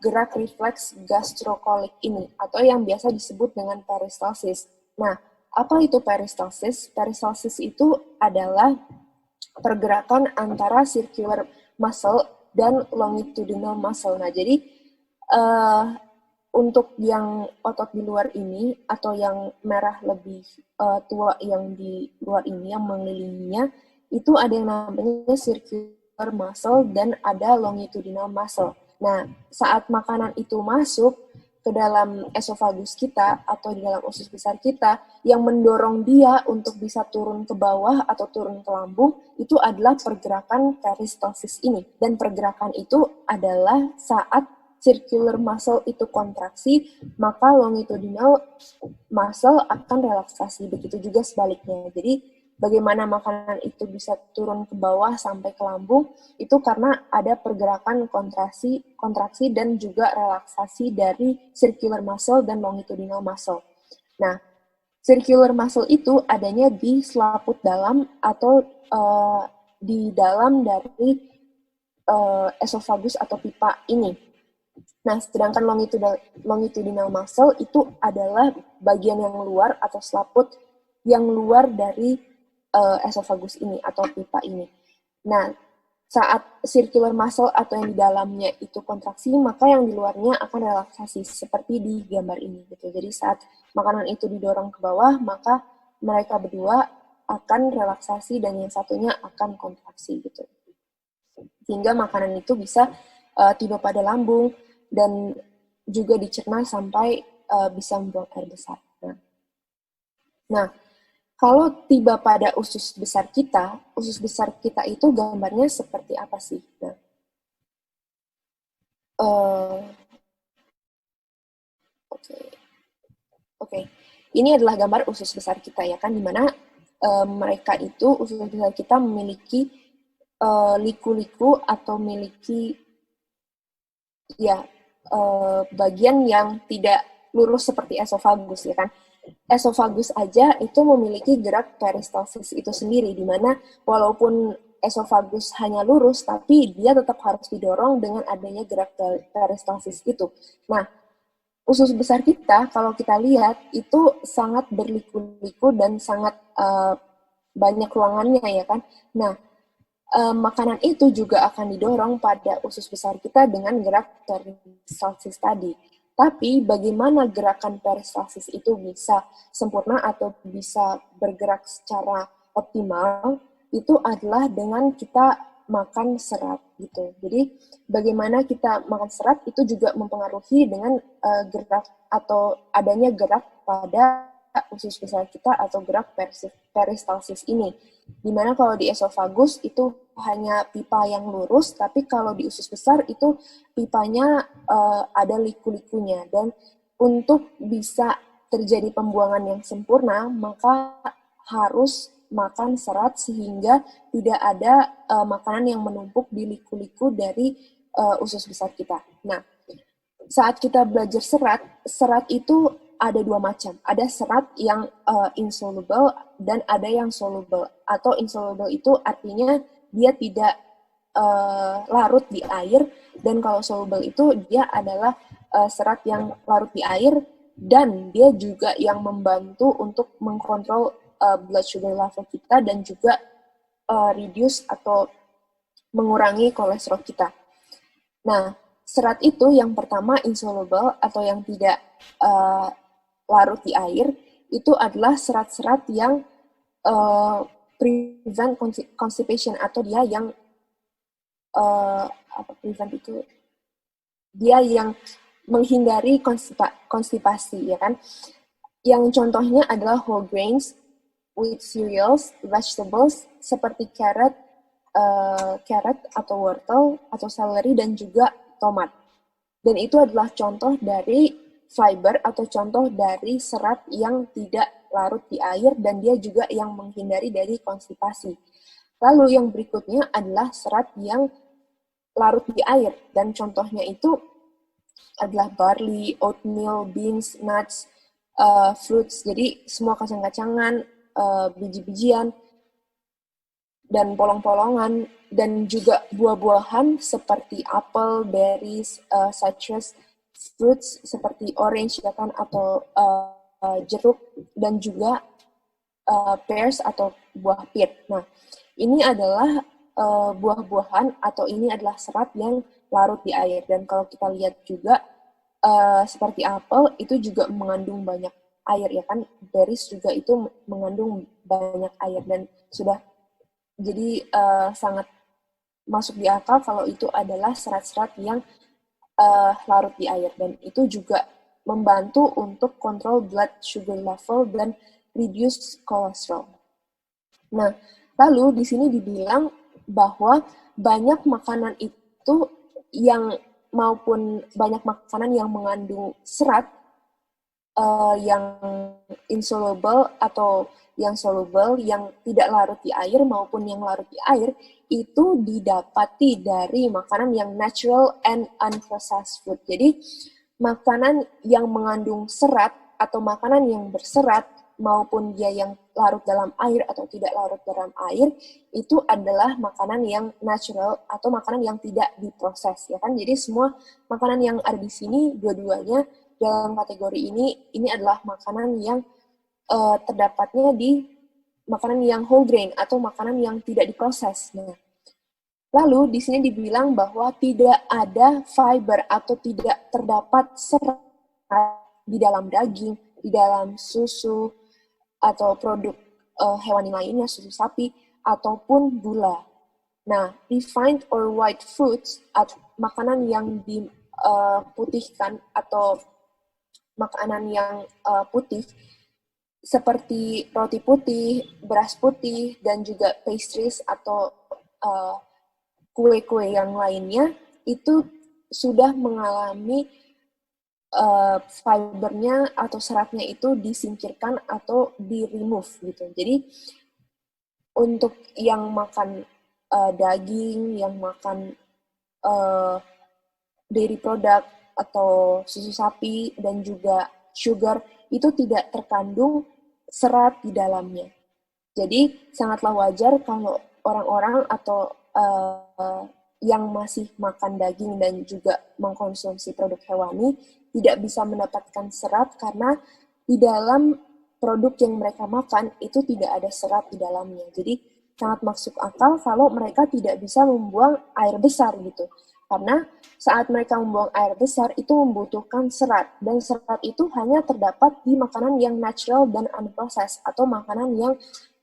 [SPEAKER 1] gerak refleks gastrokolik ini, atau yang biasa disebut dengan peristalsis. Nah, apa itu peristalsis? Peristalsis itu adalah pergerakan antara circular muscle dan longitudinal muscle. Nah, jadi untuk yang otot di luar ini, atau yang merah lebih tua yang di luar ini, yang mengelilinginya, itu ada yang namanya circular muscle dan ada longitudinal muscle. Nah, saat makanan itu masuk ke dalam esofagus kita atau di dalam usus besar kita, yang mendorong dia untuk bisa turun ke bawah atau turun ke lambung, itu adalah pergerakan peristalsis ini. Dan pergerakan itu adalah saat circular muscle itu kontraksi, maka longitudinal muscle akan relaksasi. Begitu juga sebaliknya. Jadi, bagaimana makanan itu bisa turun ke bawah sampai ke lambung, itu karena ada pergerakan kontraksi dan juga relaksasi dari circular muscle dan longitudinal muscle. Nah, circular muscle itu adanya di selaput dalam atau di dalam dari esofagus atau pipa ini. Nah, sedangkan longitudinal muscle itu adalah bagian yang luar atau selaput yang luar dari esofagus ini atau pipa ini. Nah, saat circular muscle atau yang di dalamnya itu kontraksi, maka yang di luarnya akan relaksasi seperti di gambar ini gitu. Jadi saat makanan itu didorong ke bawah, maka mereka berdua akan relaksasi dan yang satunya akan kontraksi gitu. Sehingga makanan itu bisa tiba pada lambung dan juga dicerna sampai bisa membuang air besar. Nah, kalau tiba pada usus besar kita itu gambarnya seperti apa sih? Nah, Oke. Ini adalah gambar usus besar kita ya kan, dimana mereka itu usus besar kita memiliki liku-liku atau memiliki bagian yang tidak lurus seperti esofagus ya kan. Esofagus aja itu memiliki gerak peristalsis itu sendiri, di mana walaupun esofagus hanya lurus, tapi dia tetap harus didorong dengan adanya gerak peristalsis itu. Nah, usus besar kita, kalau kita lihat, itu sangat berliku-liku dan sangat banyak ruangannya ya kan. Nah, makanan itu juga akan didorong pada usus besar kita dengan gerak peristalsis tadi. Tapi bagaimana gerakan peristalsis itu bisa sempurna atau bisa bergerak secara optimal, itu adalah dengan kita makan serat gitu. Jadi bagaimana kita makan serat itu juga mempengaruhi dengan gerak atau adanya gerak pada usus besar kita atau gerak peristalsis ini. Dimana kalau di esofagus itu hanya pipa yang lurus, tapi kalau di usus besar itu pipanya ada liku-likunya. Dan untuk bisa terjadi pembuangan yang sempurna, maka harus makan serat sehingga tidak ada makanan yang menumpuk di liku-liku dari usus besar kita. Nah, saat kita belajar serat itu ada dua macam. Ada serat yang insoluble dan ada yang soluble. Atau insoluble itu artinya dia tidak larut di air, dan kalau soluble itu dia adalah serat yang larut di air, dan dia juga yang membantu untuk mengkontrol blood sugar level kita dan juga reduce atau mengurangi kolesterol kita. Nah, serat itu yang pertama insoluble atau yang tidak larut di air, itu adalah serat-serat yang prevent constipation atau dia yang dia yang menghindari konstipasi ya kan. Yang contohnya adalah whole grains, wheat cereals, vegetables seperti carrot atau wortel atau celery dan juga tomat. Dan itu adalah contoh dari fiber atau contoh dari serat yang tidak larut di air dan dia juga yang menghindari dari konstipasi. Lalu yang berikutnya adalah serat yang larut di air dan contohnya itu adalah barley, oatmeal, beans, nuts, fruits. Jadi semua kacang-kacangan, biji-bijian, dan polong-polongan, dan juga buah-buahan seperti apel, berries, citrus, fruits seperti orange ya kan, atau jeruk, dan juga pears atau buah pear. Nah, ini adalah buah-buahan atau ini adalah serat yang larut di air. Dan kalau kita lihat juga seperti apel itu juga mengandung banyak air ya kan, berries juga itu mengandung banyak air, dan sudah jadi sangat masuk di akal kalau itu adalah serat-serat yang larut di air, dan itu juga membantu untuk kontrol blood sugar level dan reduce cholesterol. Nah, lalu di sini dibilang bahwa banyak makanan itu maupun banyak makanan yang mengandung serat yang insoluble atau yang soluble, yang tidak larut di air maupun yang larut di air, itu didapati dari makanan yang natural and unprocessed food. Jadi, makanan yang mengandung serat atau makanan yang berserat maupun dia yang larut dalam air atau tidak larut dalam air, itu adalah makanan yang natural atau makanan yang tidak diproses, ya kan? Jadi semua makanan yang ada di sini dua-duanya dalam kategori ini adalah makanan yang terdapatnya di makanan yang whole grain atau makanan yang tidak diproses. Nah, lalu di sini dibilang bahwa tidak ada fiber atau tidak terdapat serat di dalam daging, di dalam susu atau produk hewani lainnya, susu sapi ataupun gula. Nah, refined or white foods atau makanan yang diputihkan atau makanan yang putih seperti roti putih, beras putih, dan juga pastries atau kue-kue yang lainnya itu sudah mengalami fibernya atau seratnya itu disingkirkan atau di-remove gitu. Jadi untuk yang makan daging, yang makan dairy product atau susu sapi dan juga sugar, itu tidak terkandung serat di dalamnya. Jadi sangatlah wajar kalau orang-orang atau yang masih makan daging dan juga mengkonsumsi produk hewani tidak bisa mendapatkan serat karena di dalam produk yang mereka makan itu tidak ada serat di dalamnya. Jadi sangat masuk akal kalau mereka tidak bisa membuang air besar gitu. Karena saat mereka membuang air besar itu membutuhkan serat, dan serat itu hanya terdapat di makanan yang natural dan unprocessed atau makanan yang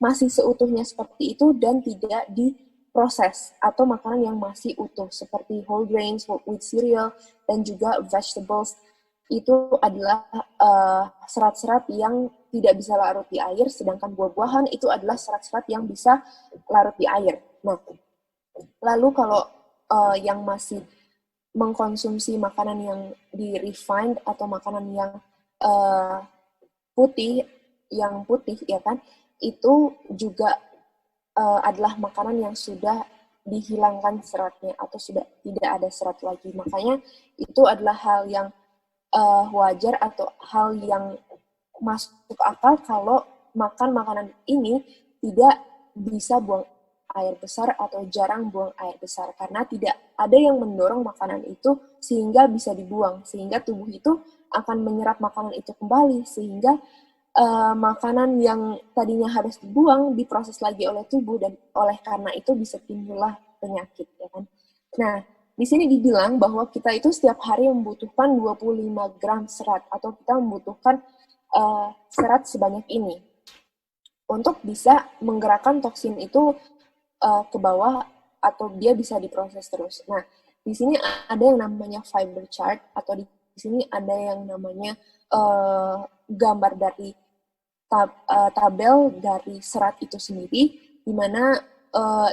[SPEAKER 1] masih seutuhnya seperti itu dan tidak diproses, atau makanan yang masih utuh seperti whole grains, whole wheat cereal, dan juga vegetables. Itu adalah serat-serat yang tidak bisa larut di air, sedangkan buah-buahan itu adalah serat-serat yang bisa larut di air. Nah, lalu kalau yang masih mengkonsumsi makanan yang di-refined atau makanan yang putih ya kan, itu juga adalah makanan yang sudah dihilangkan seratnya atau sudah tidak ada serat lagi. Makanya itu adalah hal yang wajar atau hal yang masuk akal kalau makan makanan ini tidak bisa buang air besar atau jarang buang air besar, karena tidak ada yang mendorong makanan itu sehingga bisa dibuang, sehingga tubuh itu akan menyerap makanan itu kembali, sehingga makanan yang tadinya harus dibuang diproses lagi oleh tubuh, dan oleh karena itu bisa timbullah penyakit, ya kan. Nah, di sini dibilang bahwa kita itu setiap hari membutuhkan 25 gram serat, atau kita membutuhkan serat sebanyak ini untuk bisa menggerakkan toksin itu ke bawah atau dia bisa diproses terus. Nah, di sini ada yang namanya fiber chart, atau di sini ada yang namanya gambar dari tabel dari serat itu sendiri, di mana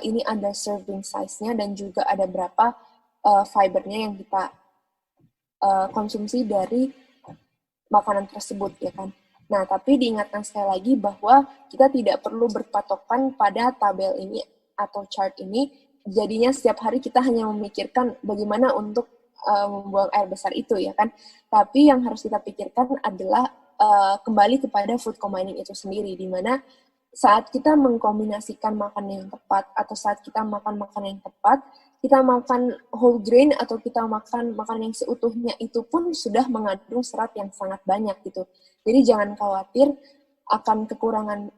[SPEAKER 1] ini ada serving size-nya dan juga ada berapa fibernya yang kita konsumsi dari makanan tersebut, ya kan. Nah, tapi diingatkan sekali lagi bahwa kita tidak perlu berpatokan pada tabel ini atau chart ini, jadinya setiap hari kita hanya memikirkan bagaimana untuk membuang air besar itu, ya kan. Tapi yang harus kita pikirkan adalah kembali kepada food combining itu sendiri, di mana saat kita mengkombinasikan makanan yang tepat atau saat kita makan makanan yang tepat, kita makan whole grain atau kita makan makanan yang seutuhnya itu pun sudah mengandung serat yang sangat banyak gitu. Jadi jangan khawatir akan kekurangan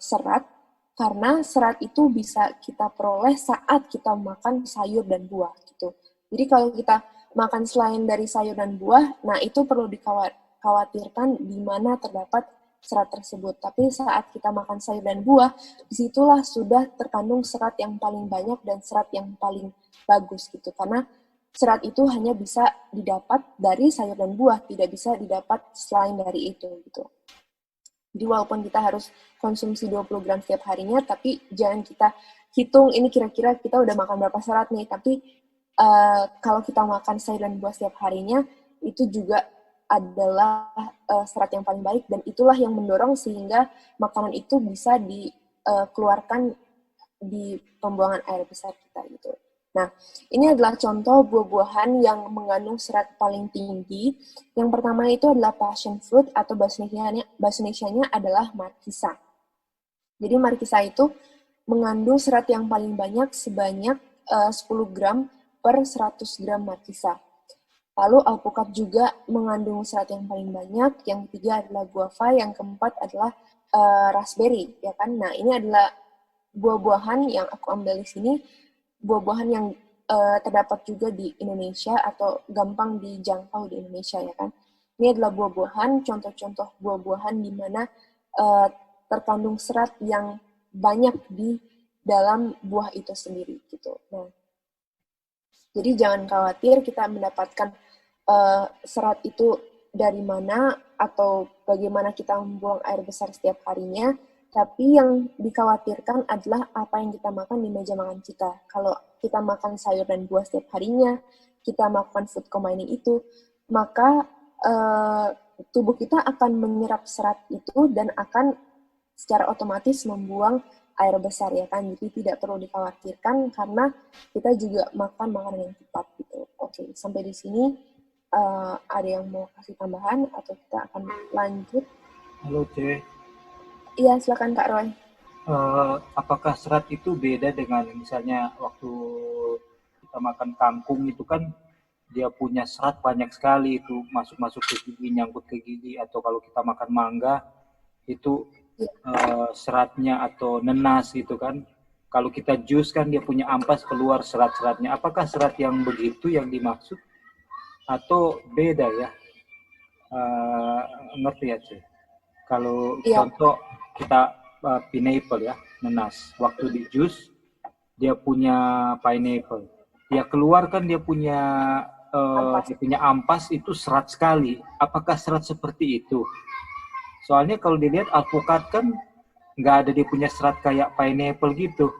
[SPEAKER 1] serat, karena serat itu bisa kita peroleh saat kita makan sayur dan buah gitu. Jadi kalau kita makan selain dari sayur dan buah, nah itu perlu dikhawatirkan di mana terdapat serat tersebut. Tapi saat kita makan sayur dan buah, disitulah sudah terkandung serat yang paling banyak dan serat yang paling bagus gitu. Karena serat itu hanya bisa didapat dari sayur dan buah, tidak bisa didapat selain dari itu gitu. Jadi walaupun kita harus konsumsi 20 gram setiap harinya, tapi jangan kita hitung ini kira-kira kita udah makan berapa serat nih. Tapi kalau kita makan sayur dan buah setiap harinya, itu juga adalah serat yang paling baik, dan itulah yang mendorong sehingga makanan itu bisa dikeluarkan di pembuangan air besar kita gitu. Nah, ini adalah contoh buah-buahan yang mengandung serat paling tinggi. Yang pertama itu adalah passion fruit atau bahasa Indonesianya adalah markisa. Jadi markisa itu mengandung serat yang paling banyak sebanyak 10 gram per 100 gram markisa. Lalu alpukat juga mengandung serat yang paling banyak. Yang ketiga adalah guava, yang keempat adalah raspberry, ya kan? Nah, ini adalah buah-buahan yang aku ambil di sini, buah-buahan yang terdapat juga di Indonesia atau gampang dijangkau di Indonesia, ya kan? Ini adalah buah-buahan, contoh-contoh buah-buahan di mana terkandung serat yang banyak di dalam buah itu sendiri, gitu. Nah, jadi jangan khawatir kita mendapatkan serat itu dari mana atau bagaimana kita membuang air besar setiap harinya, tapi yang dikhawatirkan adalah apa yang kita makan di meja makan kita. Kalau kita makan sayur dan buah setiap harinya, kita melakukan food combining itu, maka tubuh kita akan menyerap serat itu dan akan secara otomatis membuang air besar, ya kan. Jadi tidak perlu dikhawatirkan karena kita juga makan makanan yang tepat gitu. Oke, sampai di sini ada yang mau kasih tambahan atau kita akan lanjut?
[SPEAKER 5] Halo, C.
[SPEAKER 1] Iya, silakan Kak Roy.
[SPEAKER 5] Apakah serat itu beda dengan misalnya waktu kita makan kangkung itu kan dia punya serat banyak sekali, itu masuk ke gigi, nyangkut ke gigi, atau kalau kita makan mangga itu seratnya atau nenas gitu kan. Kalau kita jus kan dia punya ampas keluar serat-seratnya. Apakah serat yang begitu yang dimaksud atau beda ya? Ngerti ya, C? Kalau contoh kita pineapple ya, nenas. Waktu di jus dia punya pineapple. Dia keluarkan dia punya ampas itu serat sekali. Apakah serat seperti itu? Soalnya kalau dilihat alpukat kan nggak ada dia punya serat kayak pineapple gitu.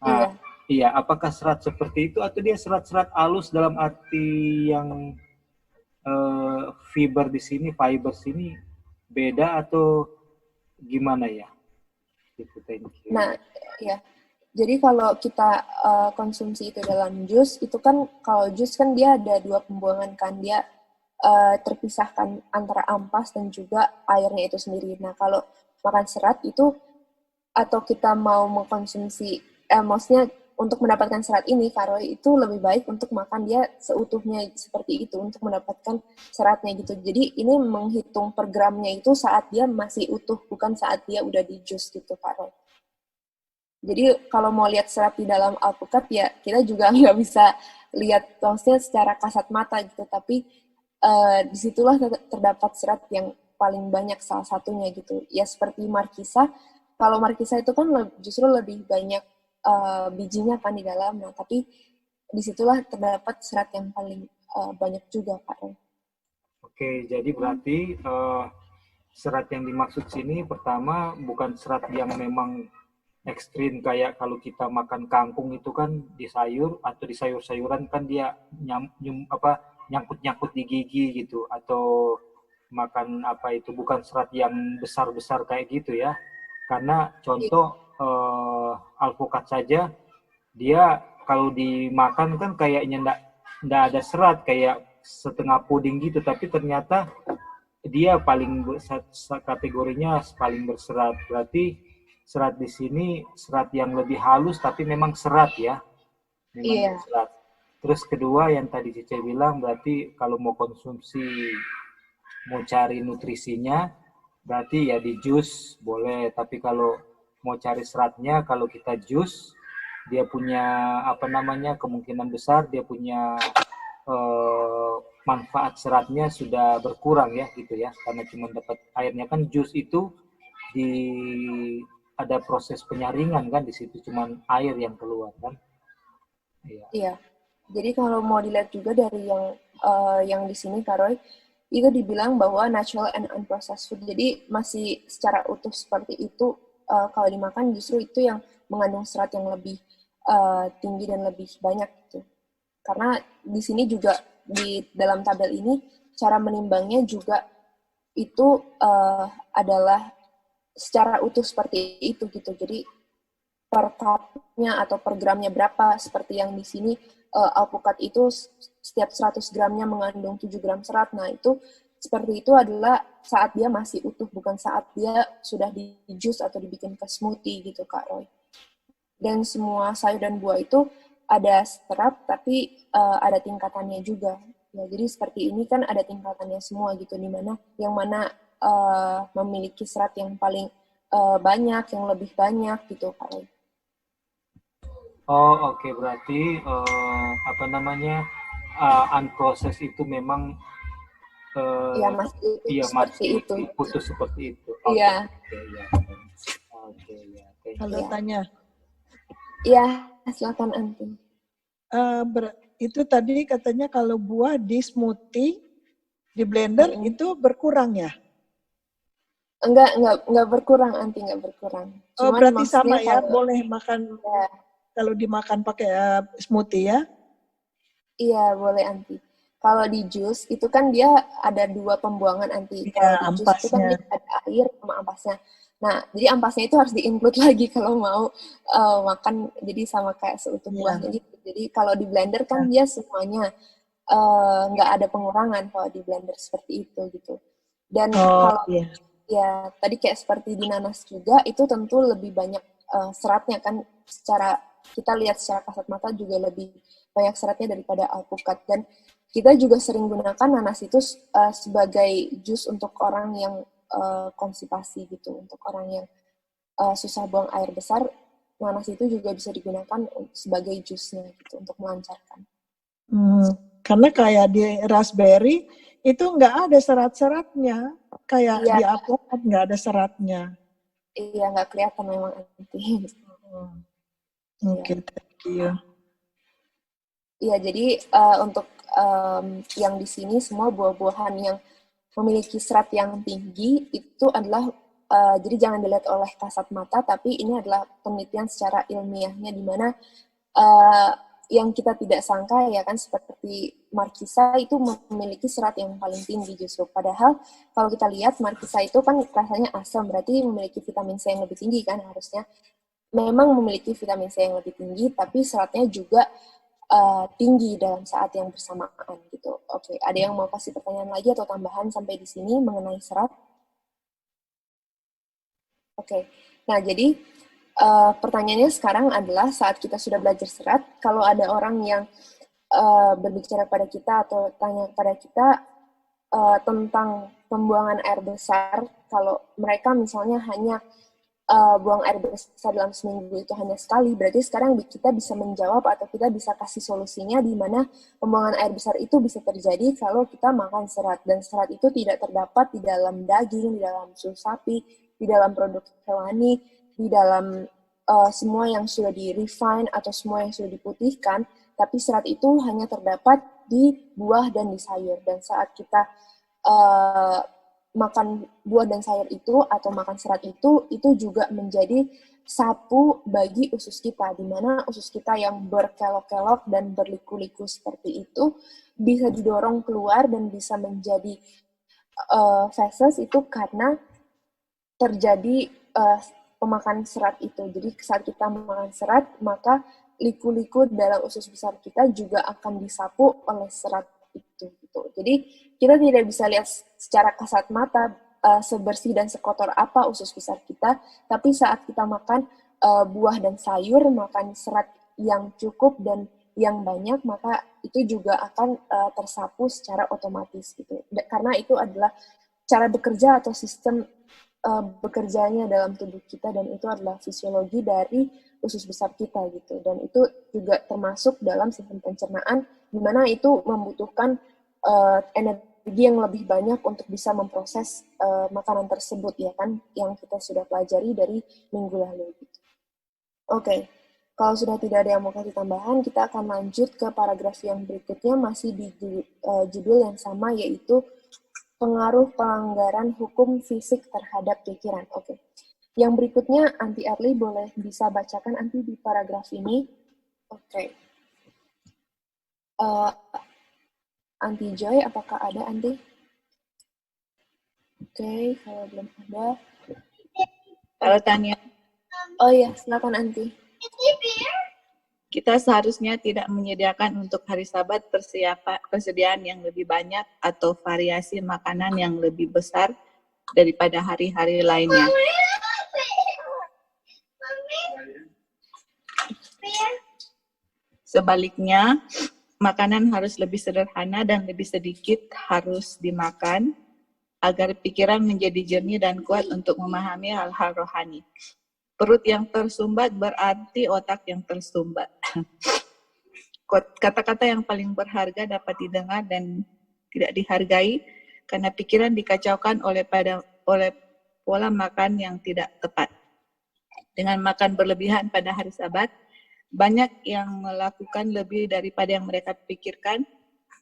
[SPEAKER 5] Nah, iya, apakah serat seperti itu atau dia serat-serat halus dalam arti yang fiber sini beda atau gimana ya? Gitu, thank you.
[SPEAKER 1] Nah, ya. Jadi kalau kita konsumsi itu dalam jus, itu kan kalau jus kan dia ada 2 pembuangan kan, dia terpisahkan antara ampas dan juga airnya itu sendiri. Nah, kalau makan serat itu atau kita mau mengkonsumsi, maksudnya untuk mendapatkan serat ini, Kak Roy, itu lebih baik untuk makan dia seutuhnya seperti itu untuk mendapatkan seratnya gitu. Jadi ini menghitung per gramnya itu saat dia masih utuh, bukan saat dia udah di jus gitu, Kak Roy. Jadi kalau mau lihat serat di dalam alpukat ya kita juga nggak bisa lihat maksudnya secara kasat mata gitu, tapi disitulah terdapat serat yang paling banyak salah satunya gitu. Ya seperti markisa, kalau markisa itu kan justru lebih banyak bijinya kan di dalam, nah tapi disitulah terdapat serat yang paling banyak juga, Pak.
[SPEAKER 5] Oke, jadi berarti serat yang dimaksud sini pertama bukan serat yang memang ekstrim kayak kalau kita makan kangkung itu kan di sayur atau di sayur-sayuran kan dia nyangkut-nyangkut di gigi gitu, atau makan apa itu bukan serat yang besar-besar kayak gitu ya. Karena contoh alpukat saja dia kalau dimakan kan kayaknya ndak ada serat, kayak setengah puding gitu, tapi ternyata dia paling kategorinya paling berserat. Berarti serat di sini serat yang lebih halus tapi memang serat ya. Memang serat. Terus kedua yang tadi Cice bilang berarti kalau mau konsumsi, mau cari nutrisinya, berarti ya di jus boleh. Tapi kalau mau cari seratnya, kalau kita jus, dia punya kemungkinan besar dia punya manfaat seratnya sudah berkurang ya gitu ya, karena cuma dapat airnya. Kan jus itu ada proses penyaringan kan di situ, cuma air yang keluar kan.
[SPEAKER 1] Iya. Jadi kalau mau dilihat juga dari yang di sini Kak Roy, itu dibilang bahwa natural and unprocessed food. Jadi masih secara utuh seperti itu, kalau dimakan justru itu yang mengandung serat yang lebih tinggi dan lebih banyak gitu. Karena di sini juga di dalam tabel ini cara menimbangnya juga itu adalah secara utuh seperti itu gitu. Jadi per cupnya atau per gramnya berapa, seperti yang di sini alpukat itu setiap 100 gramnya mengandung 7 gram serat. Nah itu seperti itu adalah saat dia masih utuh, bukan saat dia sudah di jus atau dibikin ke smoothie gitu Kak Roy. Dan semua sayur dan buah itu ada serat tapi ada tingkatannya juga. Ya, jadi seperti ini kan ada tingkatannya semua gitu, dimana yang mana memiliki serat yang paling banyak, yang lebih banyak gitu Kak Roy.
[SPEAKER 5] Oh oke, berarti unprocessed itu memang
[SPEAKER 1] masih
[SPEAKER 5] putus seperti itu.
[SPEAKER 1] Iya.
[SPEAKER 7] Kalau tanya.
[SPEAKER 1] Iya, silakan Anti.
[SPEAKER 7] Itu tadi katanya kalau buah di smoothie, di blender itu berkurang ya?
[SPEAKER 1] Enggak berkurang, Anti, enggak berkurang.
[SPEAKER 7] Oh, berarti sama ya, boleh makan kalau dimakan pakai smoothie ya?
[SPEAKER 1] Iya, boleh Anti. Kalau di jus itu kan dia ada 2 pembuangan Anti.
[SPEAKER 7] Iya,
[SPEAKER 1] Kalau di jus itu kan dia ada air sama ampasnya. Nah, jadi ampasnya itu harus di-include lagi kalau mau makan, jadi sama kayak seutuh buahnya gitu. Jadi kalau di blender kan dia semuanya nggak ada pengurangan kalau di blender seperti itu gitu. Dan kalau ya tadi kayak seperti di nanas juga, itu tentu lebih banyak seratnya kan, secara kita lihat secara kasat mata juga lebih banyak seratnya daripada alpukat. Dan kita juga sering gunakan nanas itu sebagai jus untuk orang yang konstipasi gitu, untuk orang yang susah buang air besar. Nanas itu juga bisa digunakan sebagai jusnya gitu, untuk melancarkan.
[SPEAKER 7] Karena kayak di raspberry itu nggak ada serat-seratnya, kayak di alpukat nggak ada seratnya.
[SPEAKER 1] Iya, nggak kelihatan memang Anti.
[SPEAKER 7] Oke, thank you.
[SPEAKER 1] Iya, jadi untuk yang di sini semua buah-buahan yang memiliki serat yang tinggi itu adalah jadi jangan dilihat oleh kasat mata, tapi ini adalah penelitian secara ilmiahnya, di mana yang kita tidak sangka ya kan, seperti markisa itu memiliki serat yang paling tinggi justru. Padahal kalau kita lihat markisa itu kan rasanya asam, berarti memiliki vitamin C yang lebih tinggi kan harusnya. Memang memiliki vitamin C yang lebih tinggi, tapi seratnya juga tinggi dalam saat yang bersamaan gitu. Oke, ada yang mau kasih pertanyaan lagi atau tambahan sampai di sini mengenai serat? Oke, nah jadi pertanyaannya sekarang adalah saat kita sudah belajar serat, kalau ada orang yang berbicara pada kita atau tanya pada kita tentang pembuangan air besar, kalau mereka misalnya hanya buang air besar dalam seminggu itu hanya sekali, berarti sekarang kita bisa menjawab atau kita bisa kasih solusinya, di mana pembuangan air besar itu bisa terjadi kalau kita makan serat, dan serat itu tidak terdapat di dalam daging, di dalam susu sapi, di dalam produk hewani, di dalam semua yang sudah di-refine atau semua yang sudah diputihkan, tapi serat itu hanya terdapat di buah dan di sayur. Dan saat kita makan buah dan sayur itu atau makan serat itu juga menjadi sapu bagi usus kita, di mana usus kita yang berkelok-kelok dan berliku-liku seperti itu bisa didorong keluar dan bisa menjadi feses itu karena terjadi pemakan serat itu. Jadi saat kita makan serat, maka liku-liku dalam usus besar kita juga akan disapu oleh serat itu gitu. Jadi kita tidak bisa lihat secara kasat mata sebersih dan sekotor apa usus besar kita, tapi saat kita makan buah dan sayur, makan serat yang cukup dan yang banyak, maka itu juga akan tersapu secara otomatis gitu. Karena itu adalah cara bekerja atau sistem bekerjanya dalam tubuh kita, dan itu adalah fisiologi dari usus besar kita gitu. Dan itu juga termasuk dalam sistem pencernaan, di mana itu membutuhkan energi yang lebih banyak untuk bisa memproses makanan tersebut, ya kan, yang kita sudah pelajari dari minggu lalu gitu. Oke, kalau sudah tidak ada yang mau kasih tambahan, kita akan lanjut ke paragraf yang berikutnya, masih di judul yang sama, yaitu pengaruh pelanggaran hukum fisik terhadap pikiran. Oke. Yang berikutnya, Anti Arli boleh bisa bacakan Anti di paragraf ini. Oke. Anti Joy, apakah ada Anti? Oke, kalau belum ada.
[SPEAKER 4] Kalau tanya,
[SPEAKER 1] Oh iya, silakan Anti.
[SPEAKER 4] kita seharusnya tidak menyediakan untuk hari Sabat persediaan yang lebih banyak atau variasi makanan yang lebih besar daripada hari-hari lainnya. Sebaliknya, makanan harus lebih sederhana dan lebih sedikit harus dimakan agar pikiran menjadi jernih dan kuat untuk memahami hal-hal rohani. Perut yang tersumbat berarti otak yang tersumbat. Kata-kata yang paling berharga dapat didengar dan tidak dihargai karena pikiran dikacaukan oleh pola makan yang tidak tepat. Dengan makan berlebihan pada hari Sabat, banyak yang melakukan lebih daripada yang mereka pikirkan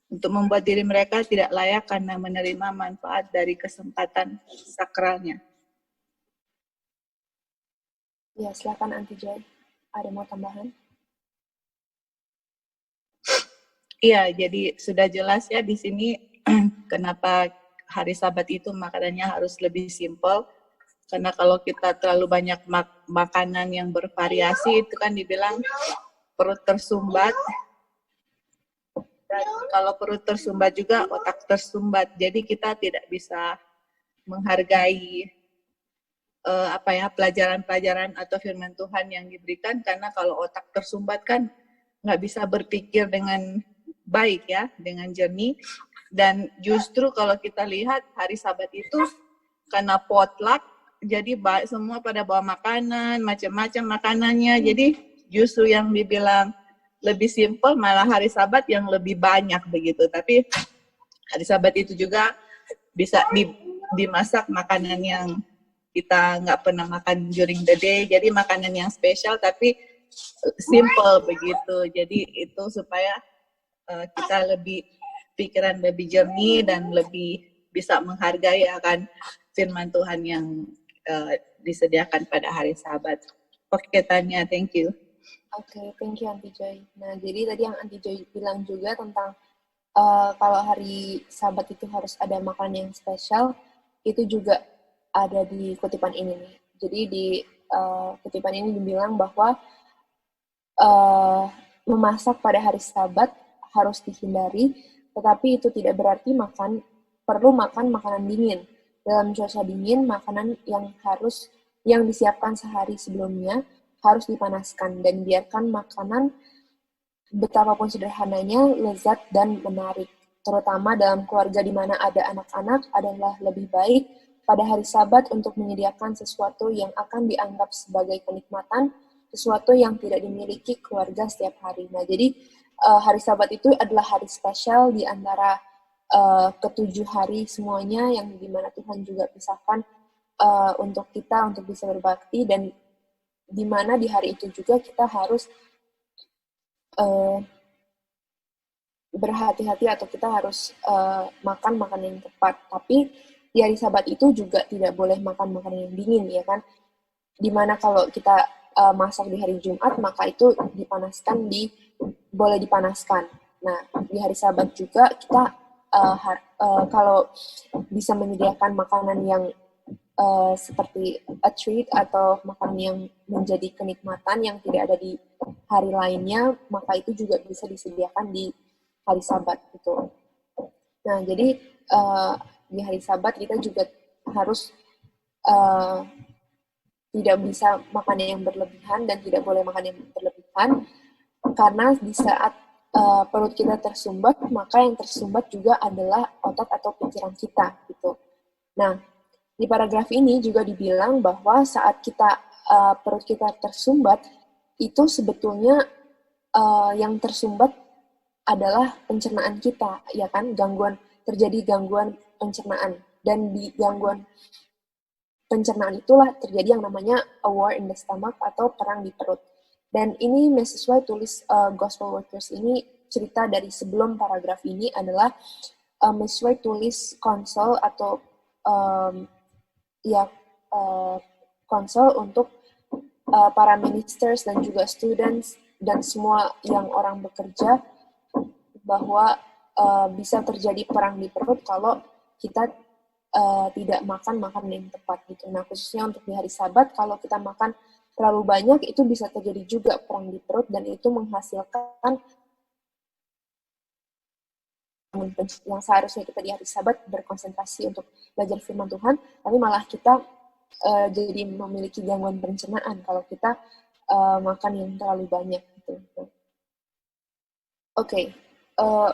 [SPEAKER 4] untuk membuat diri mereka tidak layak karena menerima manfaat dari kesempatan sakralnya.
[SPEAKER 1] Ya, silakan Anti Joy. Ada mau tambahan?
[SPEAKER 4] Iya, jadi sudah jelas ya di sini kenapa hari Sabat itu makanannya harus lebih simpel. Karena kalau kita terlalu banyak makanan yang bervariasi, itu kan dibilang perut tersumbat. Dan kalau perut tersumbat juga otak tersumbat. Jadi kita tidak bisa menghargai pelajaran-pelajaran atau firman Tuhan yang diberikan, karena kalau otak tersumbat kan nggak bisa berpikir dengan baik ya, dengan jernih. Dan justru kalau kita lihat hari Sabat itu karena potluck, jadi semua pada bawa makanan, macam-macam makanannya. Jadi justru yang dibilang lebih simpel malah hari Sabat yang lebih banyak begitu. Tapi hari Sabat itu juga bisa dimasak makanan yang kita nggak pernah makan during the day, jadi makanan yang spesial tapi simple begitu. Jadi itu supaya kita pikiran lebih jernih dan lebih bisa menghargai akan firman Tuhan yang disediakan pada hari Sabat. Oke, Tanya, thank you.
[SPEAKER 1] Oke, thank you Anti Joy. Nah, jadi tadi yang Anti Joy bilang juga tentang kalau hari Sabat itu harus ada makanan yang spesial, itu juga ada di kutipan ini nih. Jadi di kutipan ini dibilang bahwa memasak pada hari Sabat harus dihindari, tetapi itu tidak berarti perlu makan makanan dingin. Dalam cuaca dingin, makanan yang disiapkan sehari sebelumnya harus dipanaskan dan biarkan makanan betapapun sederhananya lezat dan menarik. Terutama dalam keluarga di mana ada anak-anak, adalah lebih baik pada hari Sabat untuk menyediakan sesuatu yang akan dianggap sebagai kenikmatan, sesuatu yang tidak dimiliki keluarga setiap hari. Nah, jadi hari Sabat itu adalah hari spesial di antara ketujuh hari semuanya, yang dimana Tuhan juga pisahkan untuk kita untuk bisa berbakti, dan dimana di hari itu juga kita harus berhati-hati atau kita harus makan makanan yang tepat. Tapi di hari Sabat itu juga tidak boleh makan makanan yang dingin, ya kan? Dimana kalau kita masak di hari Jumat, maka itu boleh dipanaskan. Nah, di hari Sabat juga kita kalau bisa menyediakan makanan yang seperti a treat atau makanan yang menjadi kenikmatan yang tidak ada di hari lainnya, maka itu juga bisa disediakan di hari Sabat gitu. Nah, jadi di hari Sabat kita juga harus tidak bisa makan yang berlebihan dan tidak boleh makan yang berlebihan, karena di saat perut kita tersumbat, maka yang tersumbat juga adalah otak atau pikiran kita gitu. Nah, di paragraf ini juga dibilang bahwa saat kita perut kita tersumbat, itu sebetulnya yang tersumbat adalah pencernaan kita, ya kan? Terjadi gangguan pencernaan, dan di gangguan pencernaan itulah terjadi yang namanya a war in the stomach atau perang di perut. Dan ini mahasiswa tulis Gospel Workers ini cerita dari sebelum paragraf ini adalah mahasiswa tulis konsol atau konsol untuk para ministers dan juga students dan semua yang orang bekerja, bahwa bisa terjadi perang di perut kalau kita tidak makan makanan yang tepat gitu. Nah, khususnya untuk di hari Sabat, kalau kita makan terlalu banyak, itu bisa terjadi juga perang di perut, dan itu menghasilkan yang seharusnya kita di hari Sabat berkonsentrasi untuk belajar firman Tuhan, tapi malah kita jadi memiliki gangguan pencernaan kalau kita makan yang terlalu banyak gitu. Oke,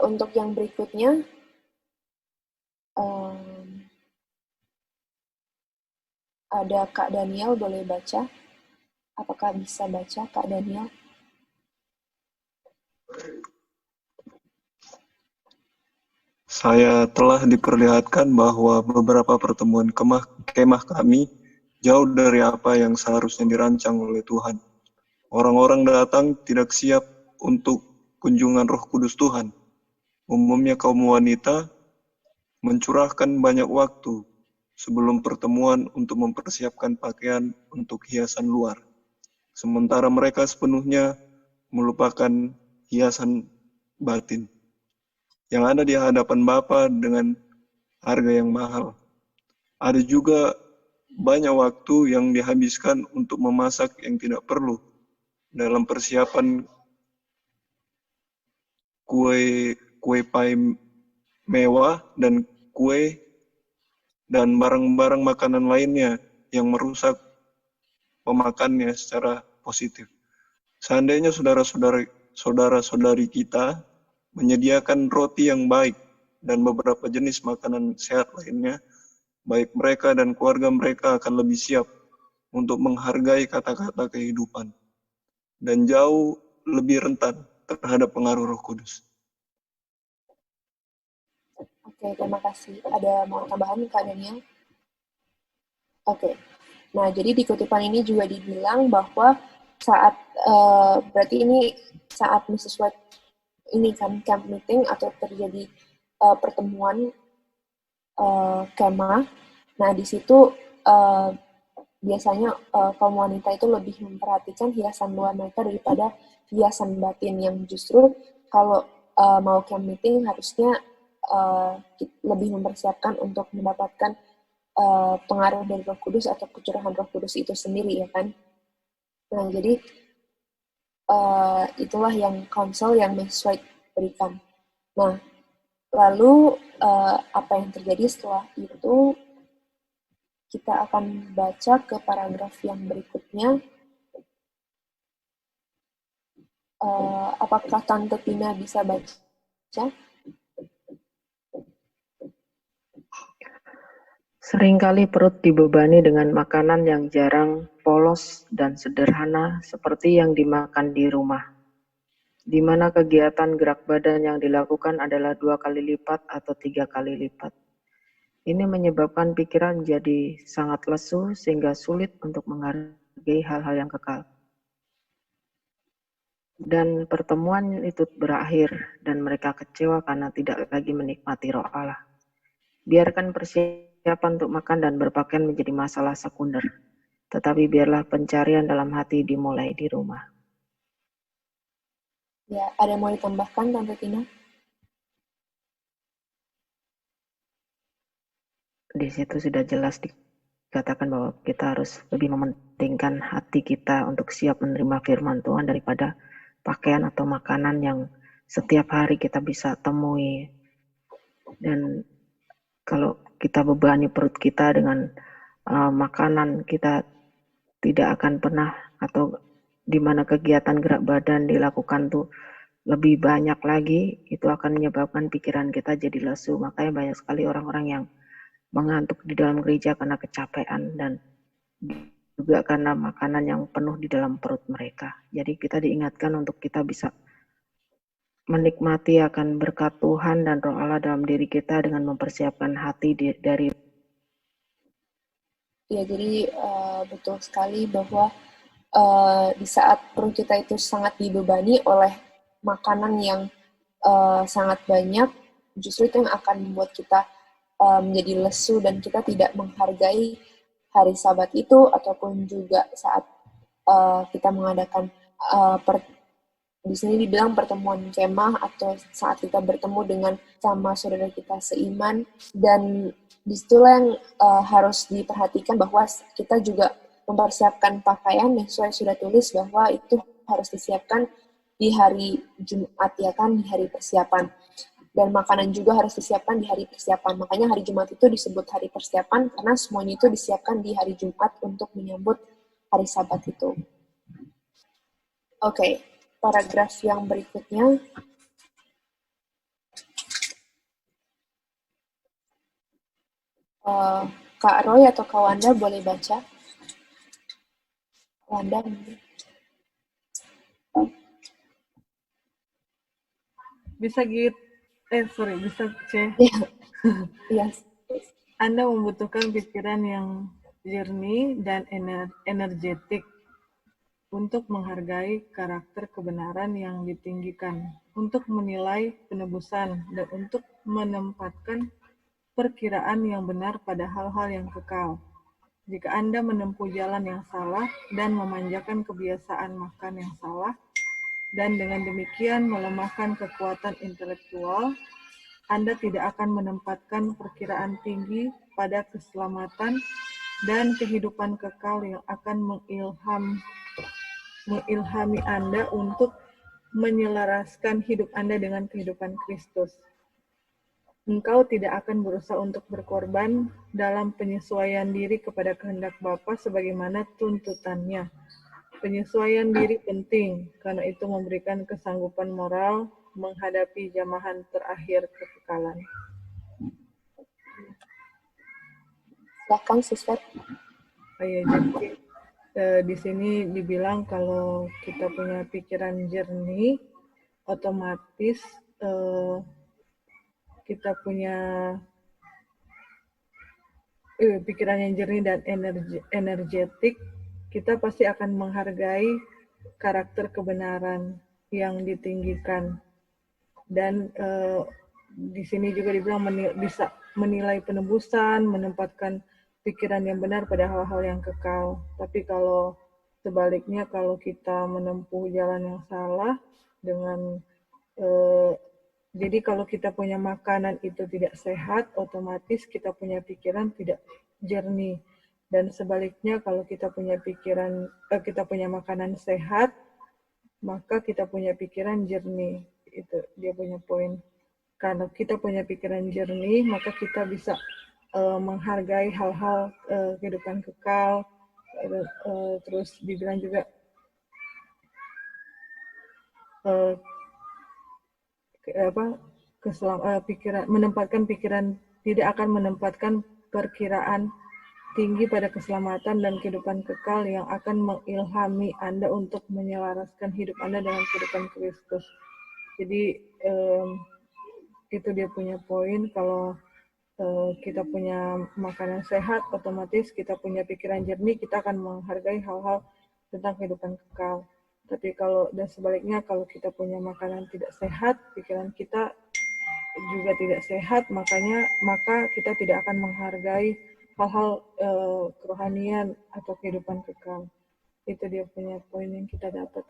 [SPEAKER 1] untuk yang berikutnya, ada Kak Daniel, boleh baca? Apakah bisa baca, Kak Daniel?
[SPEAKER 8] Saya telah diperlihatkan bahwa beberapa pertemuan kemah kami jauh dari apa yang seharusnya dirancang oleh Tuhan. Orang-orang datang tidak siap untuk kunjungan Roh Kudus Tuhan. Umumnya kaum wanita mencurahkan banyak waktu sebelum pertemuan untuk mempersiapkan pakaian untuk hiasan luar. Sementara mereka sepenuhnya melupakan hiasan batin yang ada di hadapan Bapa dengan harga yang mahal. Ada juga banyak waktu yang dihabiskan untuk memasak yang tidak perlu dalam persiapan kue pai mewah dan kue dan barang-barang makanan lainnya yang merusak pemakannya secara positif. Seandainya saudara-saudari kita menyediakan roti yang baik dan beberapa jenis makanan sehat lainnya, baik mereka dan keluarga mereka akan lebih siap untuk menghargai kata-kata kehidupan dan jauh lebih rentan terhadap pengaruh Roh Kudus.
[SPEAKER 1] Oke, terima kasih. Ada mau tambahan, Kak Daniel? Oke. Nah, jadi di kutipan ini juga dibilang bahwa saat, berarti ini saat mahasiswa ini kan camp meeting atau terjadi pertemuan kemah. Nah, di situ biasanya kaum wanita itu lebih memperhatikan hiasan luar mereka daripada hiasan batin, yang justru kalau mau camp meeting harusnya lebih mempersiapkan untuk mendapatkan pengaruh dari Roh Kudus atau kecurahan Roh Kudus itu sendiri, ya kan? Nah, jadi itulah yang konsol yang mahasiswa berikan. Nah, lalu apa yang terjadi setelah itu, kita akan baca ke paragraf yang berikutnya. Apakah Tante Tina bisa baca?
[SPEAKER 9] Seringkali perut dibebani dengan makanan yang jarang, polos, dan sederhana seperti yang dimakan di rumah, di mana kegiatan gerak badan yang dilakukan adalah 2 kali lipat atau 3 kali lipat. Ini menyebabkan pikiran jadi sangat lesu sehingga sulit untuk menghargai hal-hal yang kekal. Dan pertemuan itu berakhir dan mereka kecewa karena tidak lagi menikmati Roh Allah. Biarkan persiapan untuk makan dan berpakaian menjadi masalah sekunder, tetapi biarlah pencarian dalam hati dimulai di rumah.
[SPEAKER 1] Ya, ada yang mau ditambahkan, Tante Tina?
[SPEAKER 9] Di situ sudah jelas dikatakan bahwa kita harus lebih mementingkan hati kita untuk siap menerima firman Tuhan daripada pakaian atau makanan yang setiap hari kita bisa temui. Dan kalau kita bebani perut kita dengan makanan, kita tidak akan pernah, atau di mana kegiatan gerak badan dilakukan tuh lebih banyak lagi, itu akan menyebabkan pikiran kita jadi lesu. Makanya banyak sekali orang-orang yang mengantuk di dalam gereja karena kecapean dan juga karena makanan yang penuh di dalam perut mereka. Jadi kita diingatkan untuk kita bisa menikmati akan berkat Tuhan dan Roh Allah dalam diri kita dengan mempersiapkan hati dari.
[SPEAKER 1] Ya, jadi betul sekali bahwa di saat perut kita itu sangat dibebani oleh makanan yang sangat banyak, justru itu yang akan membuat kita menjadi lesu dan kita tidak menghargai hari Sabat itu, ataupun juga saat kita mengadakan di sini dibilang pertemuan kemah, atau saat kita bertemu dengan sama saudara kita seiman. Dan disitulah yang harus diperhatikan bahwa kita juga mempersiapkan pakaian yang sudah tulis bahwa itu harus disiapkan di hari Jumat, ya kan, di hari persiapan. Dan makanan juga harus disiapkan di hari persiapan. Makanya hari Jumat itu disebut hari persiapan karena semuanya itu disiapkan di hari Jumat untuk menyambut hari Sabat itu. Oke, paragraf yang berikutnya. Kak Roy atau Kak Wanda boleh baca? Wanda mungkin.
[SPEAKER 3] Bisa bisa C.
[SPEAKER 1] Yes.
[SPEAKER 3] Anda membutuhkan pikiran yang jernih dan energetik untuk menghargai karakter kebenaran yang ditinggikan, untuk menilai penebusan, dan untuk menempatkan perkiraan yang benar pada hal-hal yang kekal. Jika Anda menempuh jalan yang salah dan memanjakan kebiasaan makan yang salah, dan dengan demikian melemahkan kekuatan intelektual, Anda tidak akan menempatkan perkiraan tinggi pada keselamatan dan kehidupan kekal yang akan mengilhami Anda untuk menyelaraskan hidup Anda dengan kehidupan Kristus. Engkau tidak akan berusaha untuk berkorban dalam penyesuaian diri kepada kehendak Bapa sebagaimana tuntutannya. Penyesuaian diri penting, karena itu memberikan kesanggupan moral menghadapi jamahan terakhir kekekalan.
[SPEAKER 1] Silakan, Sister.
[SPEAKER 3] Jadi di sini dibilang kalau kita punya pikiran jernih, otomatis kita punya pikiran yang jernih dan energetik, kita pasti akan menghargai karakter kebenaran yang ditinggikan. Dan di sini juga dibilang bisa menilai penebusan, menempatkan pikiran yang benar pada hal-hal yang kekal. Tapi kalau sebaliknya, kalau kita menempuh jalan yang salah dengan jadi kalau kita punya makanan itu tidak sehat, otomatis kita punya pikiran tidak jernih. Dan sebaliknya, kalau kita punya kita punya makanan sehat, maka kita punya pikiran jernih. Itu dia punya poin. Kalau kita punya pikiran jernih, maka kita bisa menghargai hal-hal kehidupan kekal. Terus dibilang juga menempatkan pikiran, tidak akan menempatkan perkiraan tinggi pada keselamatan dan kehidupan kekal yang akan mengilhami Anda untuk menyelaraskan hidup Anda dengan kehidupan Kristus. Jadi itu dia punya poin. Kalau kita punya makanan sehat, otomatis kita punya pikiran jernih, kita akan menghargai hal-hal tentang kehidupan kekal. Tapi kalau dan sebaliknya, kalau kita punya makanan tidak sehat, pikiran kita juga tidak sehat, maka kita tidak akan menghargai hal-hal kerohanian atau kehidupan kekal. Itu dia punya poin yang kita dapat.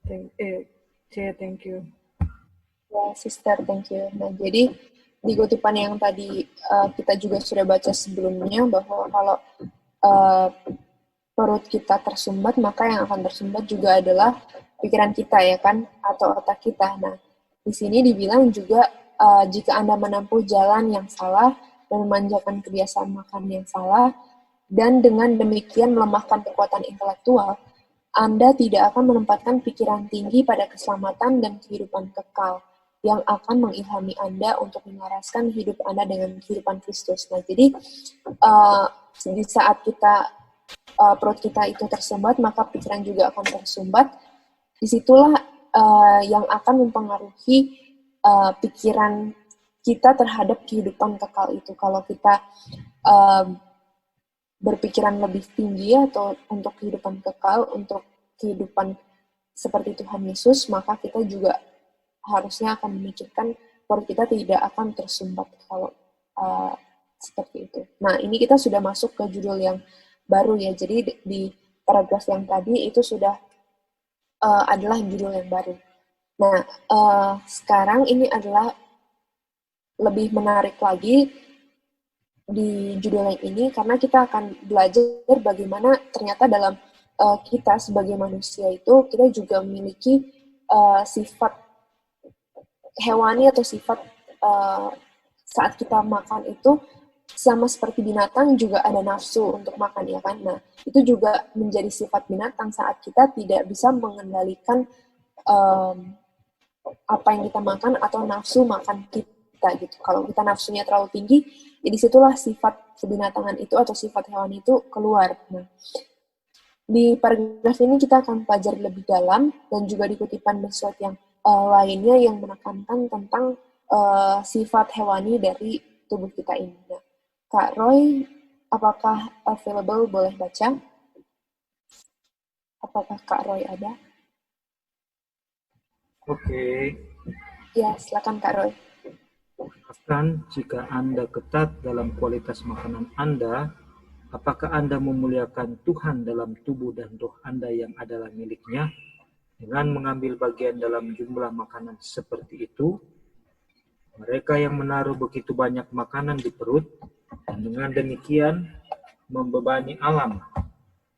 [SPEAKER 3] Thank you.
[SPEAKER 1] Ya, Sister, thank you. Nah, jadi di kutipan yang tadi kita juga sudah baca sebelumnya, bahwa kalau perut kita tersumbat, maka yang akan tersumbat juga adalah pikiran kita, ya kan, atau otak kita. Nah, di sini dibilang juga jika Anda menempuh jalan yang salah dan memanjakan kebiasaan makan yang salah, dan dengan demikian melemahkan kekuatan intelektual, Anda tidak akan menempatkan pikiran tinggi pada keselamatan dan kehidupan kekal yang akan mengilhami Anda untuk menyelaraskan hidup Anda dengan kehidupan Kristus. Nah, jadi di saat perut kita itu tersumbat, maka pikiran juga akan tersumbat. Disitulah yang akan mempengaruhi pikiran kita terhadap kehidupan kekal itu. Kalau kita berpikiran lebih tinggi atau untuk kehidupan kekal, untuk kehidupan seperti Tuhan Yesus, maka kita juga harusnya akan memikirkan perut kita tidak akan tersumbat kalau seperti itu. Nah, ini kita sudah masuk ke judul yang baru ya. Jadi di paragraf yang tadi itu sudah adalah judul yang baru. Nah, sekarang ini adalah lebih menarik lagi di judul yang ini karena kita akan belajar bagaimana ternyata dalam kita sebagai manusia itu kita juga memiliki sifat hewani atau sifat saat kita makan itu sama seperti binatang juga ada nafsu untuk makan, ya kan? Nah, itu juga menjadi sifat binatang saat kita tidak bisa mengendalikan apa yang kita makan atau nafsu makan kita gitu. Kalau kita nafsunya terlalu tinggi, ya disitulah sifat kebinatangan itu atau sifat hewan itu keluar. Nah, di paragraf ini kita akan pelajari lebih dalam dan juga di kutipan Mesot yang lainnya yang menekankan tentang sifat hewani dari tubuh kita ini. Nah, Kak Roy, apakah available boleh baca? Apakah Kak Roy ada?
[SPEAKER 5] Oke.
[SPEAKER 1] Ya, silakan Kak Roy.
[SPEAKER 5] Bahkan jika Anda ketat dalam kualitas makanan Anda, apakah Anda memuliakan Tuhan dalam tubuh dan roh Anda yang adalah miliknya? Dengan mengambil bagian dalam jumlah makanan seperti itu, mereka yang menaruh begitu banyak makanan di perut, dan dengan demikian membebani alam,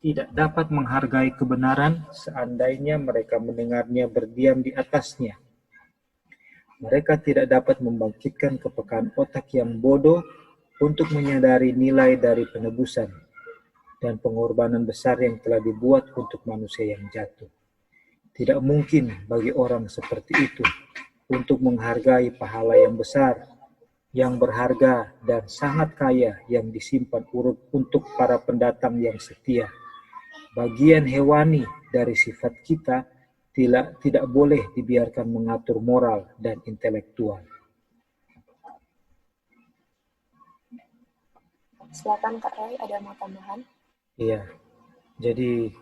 [SPEAKER 5] tidak dapat menghargai kebenaran seandainya mereka mendengarnya berdiam di atasnya. Mereka tidak dapat membangkitkan kepekaan otak yang bodoh untuk menyadari nilai dari penebusan dan pengorbanan besar yang telah dibuat untuk manusia yang jatuh. Tidak mungkin bagi orang seperti itu untuk menghargai pahala yang besar, yang berharga dan sangat kaya yang disimpan urut untuk para pendatang yang setia. Bagian hewani dari sifat kita tidak boleh dibiarkan mengatur moral dan intelektual.
[SPEAKER 1] Silakan Kak Roy, ada mau tambahan?
[SPEAKER 5] Iya, jadi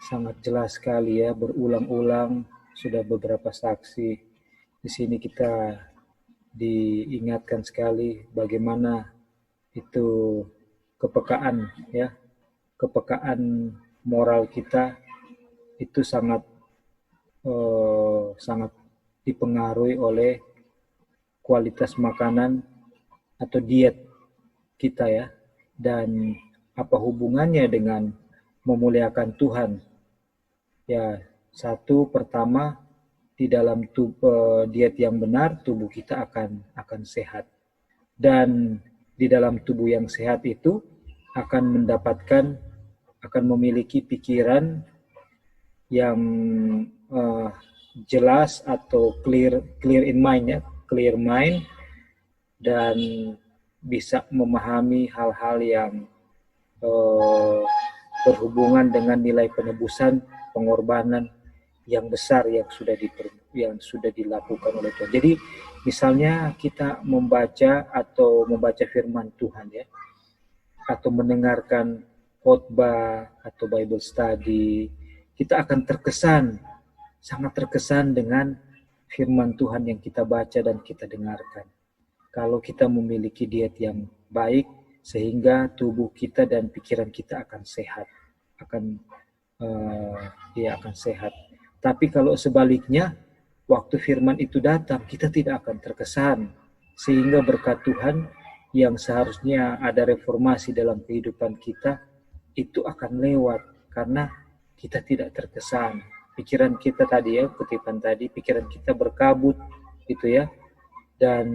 [SPEAKER 5] sangat jelas sekali ya, berulang-ulang sudah beberapa saksi. Di sini kita diingatkan sekali bagaimana itu kepekaan ya, kepekaan moral kita itu sangat dipengaruhi oleh kualitas makanan atau diet kita ya, dan apa hubungannya dengan memuliakan Tuhan. Ya, satu pertama di dalam diet yang benar tubuh kita akan sehat, dan di dalam tubuh yang sehat itu akan memiliki pikiran yang jelas atau clear in mind ya, clear mind, dan bisa memahami hal-hal yang berhubungan dengan nilai penebusan, pengorbanan yang besar yang sudah dilakukan oleh Tuhan. Jadi misalnya kita membaca firman Tuhan ya, atau mendengarkan khotbah atau Bible study, kita akan sangat terkesan dengan firman Tuhan yang kita baca dan kita dengarkan. Kalau kita memiliki diet yang baik, sehingga tubuh kita dan pikiran kita akan sehat, akan sehat. Tapi kalau sebaliknya, waktu firman itu datang, kita tidak akan terkesan, sehingga berkat Tuhan yang seharusnya ada reformasi dalam kehidupan kita, itu akan lewat, karena kita tidak terkesan. Pikiran kita tadi ya, kutipan tadi, pikiran kita berkabut gitu ya, dan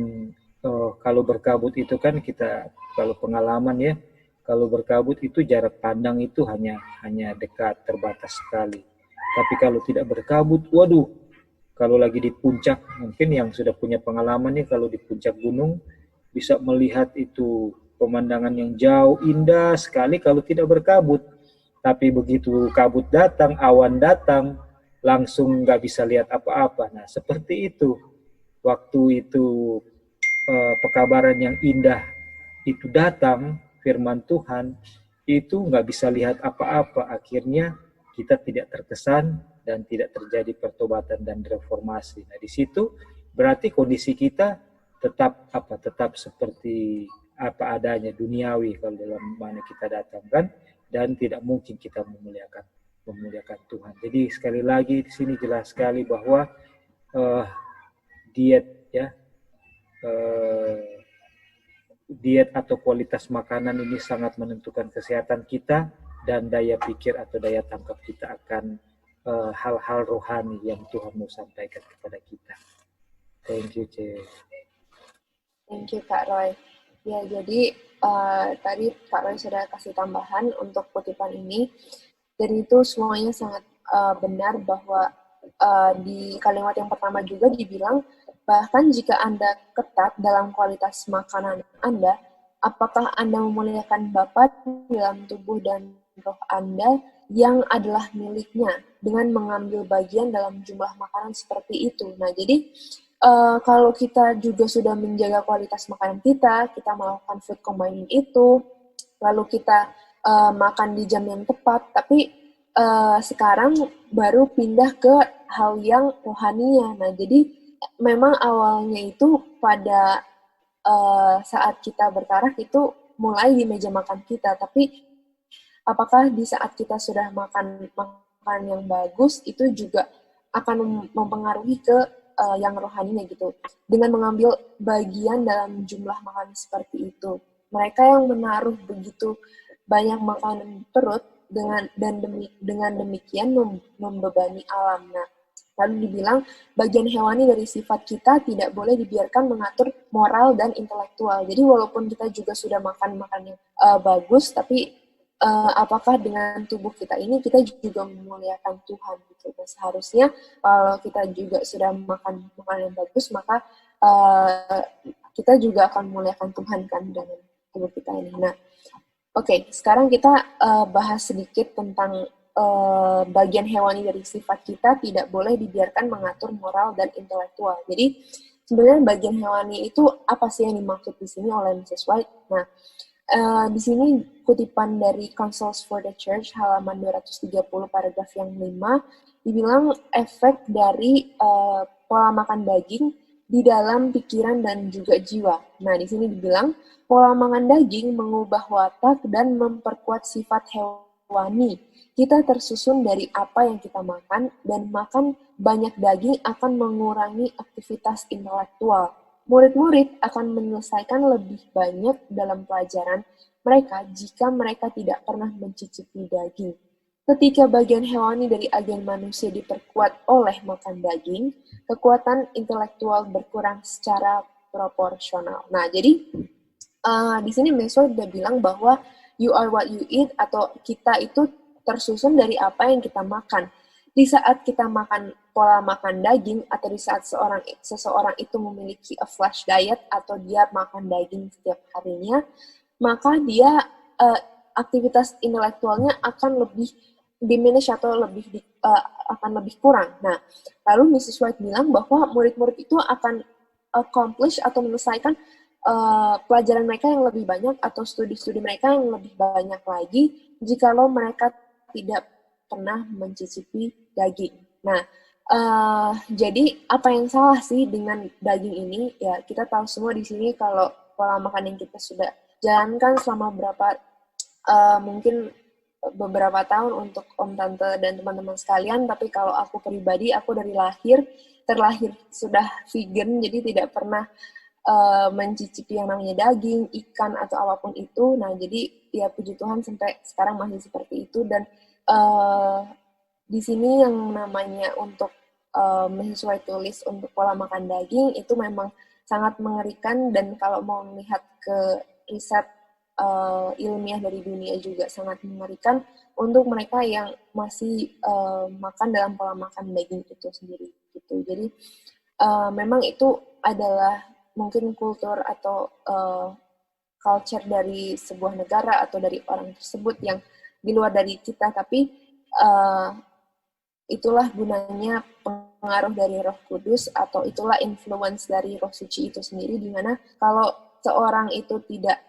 [SPEAKER 5] kalau berkabut itu kan kita, kalau pengalaman ya, kalau berkabut itu jarak pandang itu hanya dekat, terbatas sekali. Tapi kalau tidak berkabut, waduh, kalau lagi di puncak, mungkin yang sudah punya pengalaman nih, kalau di puncak gunung bisa melihat itu pemandangan yang jauh, indah sekali kalau tidak berkabut. Tapi begitu kabut datang, awan datang, langsung nggak bisa lihat apa-apa. Nah, seperti itu. Waktu itu pekabaran yang indah itu datang, firman Tuhan, itu nggak bisa lihat apa-apa. Akhirnya kita tidak terkesan dan tidak terjadi pertobatan dan reformasi. Nah, di situ berarti kondisi kita tetap seperti apa adanya, duniawi kalau dalam mana kita datang kan, dan tidak mungkin kita memuliakan Tuhan. Jadi sekali lagi di sini jelas sekali bahwa diet ya, diet atau kualitas makanan ini sangat menentukan kesehatan kita dan daya pikir atau daya tangkap kita akan hal-hal rohani yang Tuhan mau sampaikan kepada kita. Thank you, Ce.
[SPEAKER 1] Thank you, Kak Roy. Ya, jadi tadi Kak Roy sudah kasih tambahan untuk kutipan ini, dan itu semuanya sangat benar bahwa di kalimat yang pertama juga dibilang, bahkan jika Anda ketat dalam kualitas makanan Anda, apakah Anda memuliakan Bapa dalam tubuh dan roh Anda yang adalah miliknya dengan mengambil bagian dalam jumlah makanan seperti itu. Nah, jadi kalau kita juga sudah menjaga kualitas makanan kita melakukan food combining itu, lalu kita makan di jam yang tepat, tapi sekarang baru pindah ke hal yang rohaninya. Nah, jadi memang awalnya itu pada saat kita bertaraf itu mulai di meja makan kita, tapi apakah di saat kita sudah makan yang bagus itu juga akan mempengaruhi ke yang rohaninya gitu, dengan mengambil bagian dalam jumlah makanan seperti itu. Mereka yang menaruh begitu banyak makanan perut dengan demikian membebani alam. Nah, lalu dibilang bagian hewani dari sifat kita tidak boleh dibiarkan mengatur moral dan intelektual. Jadi walaupun kita juga sudah makan yang bagus, tapi apakah dengan tubuh kita ini kita juga memuliakan Tuhan gitu. Dan seharusnya kalau kita juga sudah makan yang bagus, maka kita juga akan memuliakan Tuhan kan dengan tubuh kita ini. Nah, oke, sekarang kita bahas sedikit tentang bagian hewani dari sifat kita tidak boleh dibiarkan mengatur moral dan intelektual. Jadi sebenarnya bagian hewani itu apa sih yang dimaksud di sini oleh Mrs. White? Nah, di sini kutipan dari Counsels for the Church halaman 230 paragraf yang 5 dibilang efek dari pola makan daging di dalam pikiran dan juga jiwa. Nah, di sini dibilang pola makan daging mengubah watak dan memperkuat sifat hewani. Kita tersusun dari apa yang kita makan, dan makan banyak daging akan mengurangi aktivitas intelektual. Murid-murid akan menyelesaikan lebih banyak dalam pelajaran mereka jika mereka tidak pernah mencicipi daging. Ketika bagian hewani dari agen manusia diperkuat oleh makan daging, kekuatan intelektual berkurang secara proporsional. Nah, jadi di sini Meso udah bilang bahwa you are what you eat, atau kita itu tersusun dari apa yang kita makan. Di saat kita makan pola makan daging, atau di saat seseorang itu memiliki a flash diet, atau dia makan daging setiap harinya, maka dia aktivitas intelektualnya akan lebih diminish atau akan lebih kurang. Nah, lalu Mrs. White bilang bahwa murid-murid itu akan accomplish atau menyelesaikan pelajaran mereka yang lebih banyak, atau studi-studi mereka yang lebih banyak lagi jikalau mereka tidak pernah mencicipi daging. Nah, jadi apa yang salah sih dengan daging ini? Ya, kita tahu semua di sini kalau pola makan yang kita sudah jalankan selama mungkin beberapa tahun untuk Om Tante dan teman-teman sekalian, tapi kalau aku pribadi, aku dari terlahir sudah vegan, jadi tidak pernah mencicipi yang namanya daging, ikan, atau apapun itu. Nah, jadi ya puji Tuhan sampai sekarang masih seperti itu. Dan di sini yang namanya untuk Mrs. White tulis untuk pola makan daging itu memang sangat mengerikan, dan kalau mau melihat ke riset ilmiah dari dunia juga sangat mengerikan untuk mereka yang masih makan dalam pola makan daging itu sendiri gitu. Jadi memang itu adalah mungkin kultur atau culture dari sebuah negara atau dari orang tersebut yang di luar dari kita, tapi itulah gunanya pengaruh dari Roh Kudus, atau itulah influence dari Roh Suci itu sendiri, di mana kalau seorang itu tidak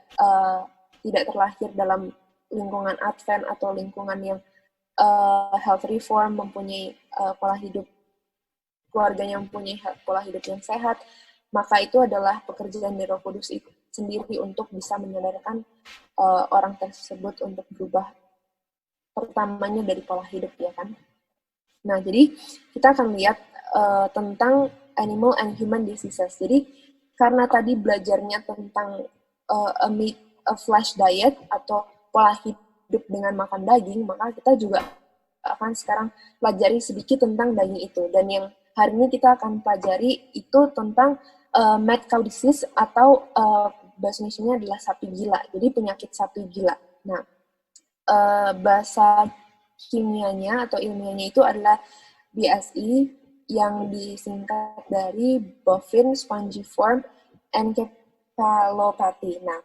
[SPEAKER 1] terlahir dalam lingkungan Advent atau lingkungan yang health reform, mempunyai pola hidup, keluarganya mempunyai pola hidup yang sehat, maka itu adalah pekerjaan dari Roh Kudus itu sendiri untuk bisa menyadarkan orang tersebut untuk berubah, pertamanya dari pola hidup, ya kan. Nah, jadi kita akan lihat tentang animal and human diseases. Jadi karena tadi belajarnya tentang a flesh diet atau pola hidup dengan makan daging, maka kita juga akan sekarang pelajari sedikit tentang daging itu. Dan yang hari ini kita akan pelajari itu tentang mad cow disease, atau bahasa Indonesia adalah sapi gila. Jadi penyakit sapi gila. Nah, bahasa kimianya atau ilmiahnya itu adalah BSE, yang disingkat dari bovine spongiform encephalopathy. Nah,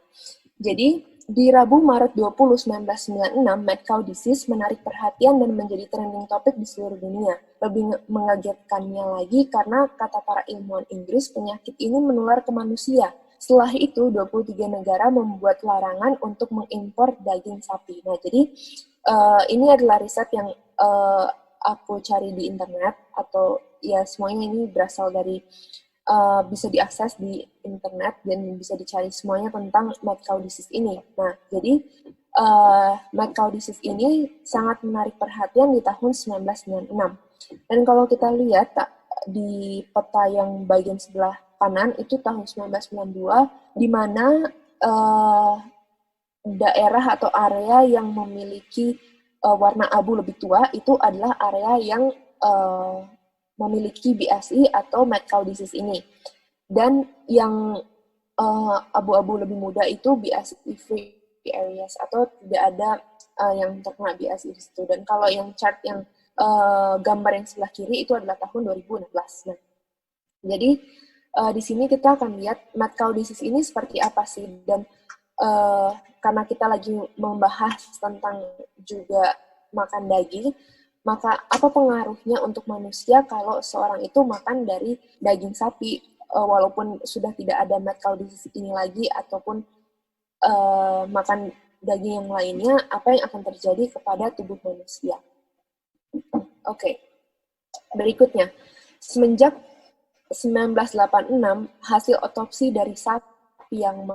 [SPEAKER 1] jadi di Rabu Maret 20, 1996, mad cow disease menarik perhatian dan menjadi trending topik di seluruh dunia. Lebih mengagetkannya lagi karena kata para ilmuwan Inggris, penyakit ini menular ke manusia. Setelah itu, 23 negara membuat larangan untuk mengimpor daging sapi. Nah, jadi ini adalah riset yang aku cari di internet, atau ya semuanya ini berasal dari bisa diakses di internet dan bisa dicari semuanya tentang mad cow disease ini. Nah, jadi mad cow disease ini sangat menarik perhatian di tahun 1996. Dan kalau kita lihat di peta yang bagian sebelah kanan itu tahun 1992, di mana daerah atau area yang memiliki warna abu lebih tua itu adalah area yang memiliki BSE atau mad cow disease ini. Dan yang abu-abu lebih muda itu BSE free areas, atau tidak ada yang terkena BSE di situ. Dan kalau yang chart yang gambar yang sebelah kiri itu adalah tahun 2016. Nah, jadi di sini kita akan lihat mad cow disease ini seperti apa sih, dan karena kita lagi membahas tentang juga makan daging, maka apa pengaruhnya untuk manusia kalau seorang itu makan dari daging sapi, walaupun sudah tidak ada mad cow disease ini lagi, ataupun makan daging yang lainnya, apa yang akan terjadi kepada tubuh manusia. Oke. Berikutnya, semenjak 1986, hasil otopsi dari sapi yang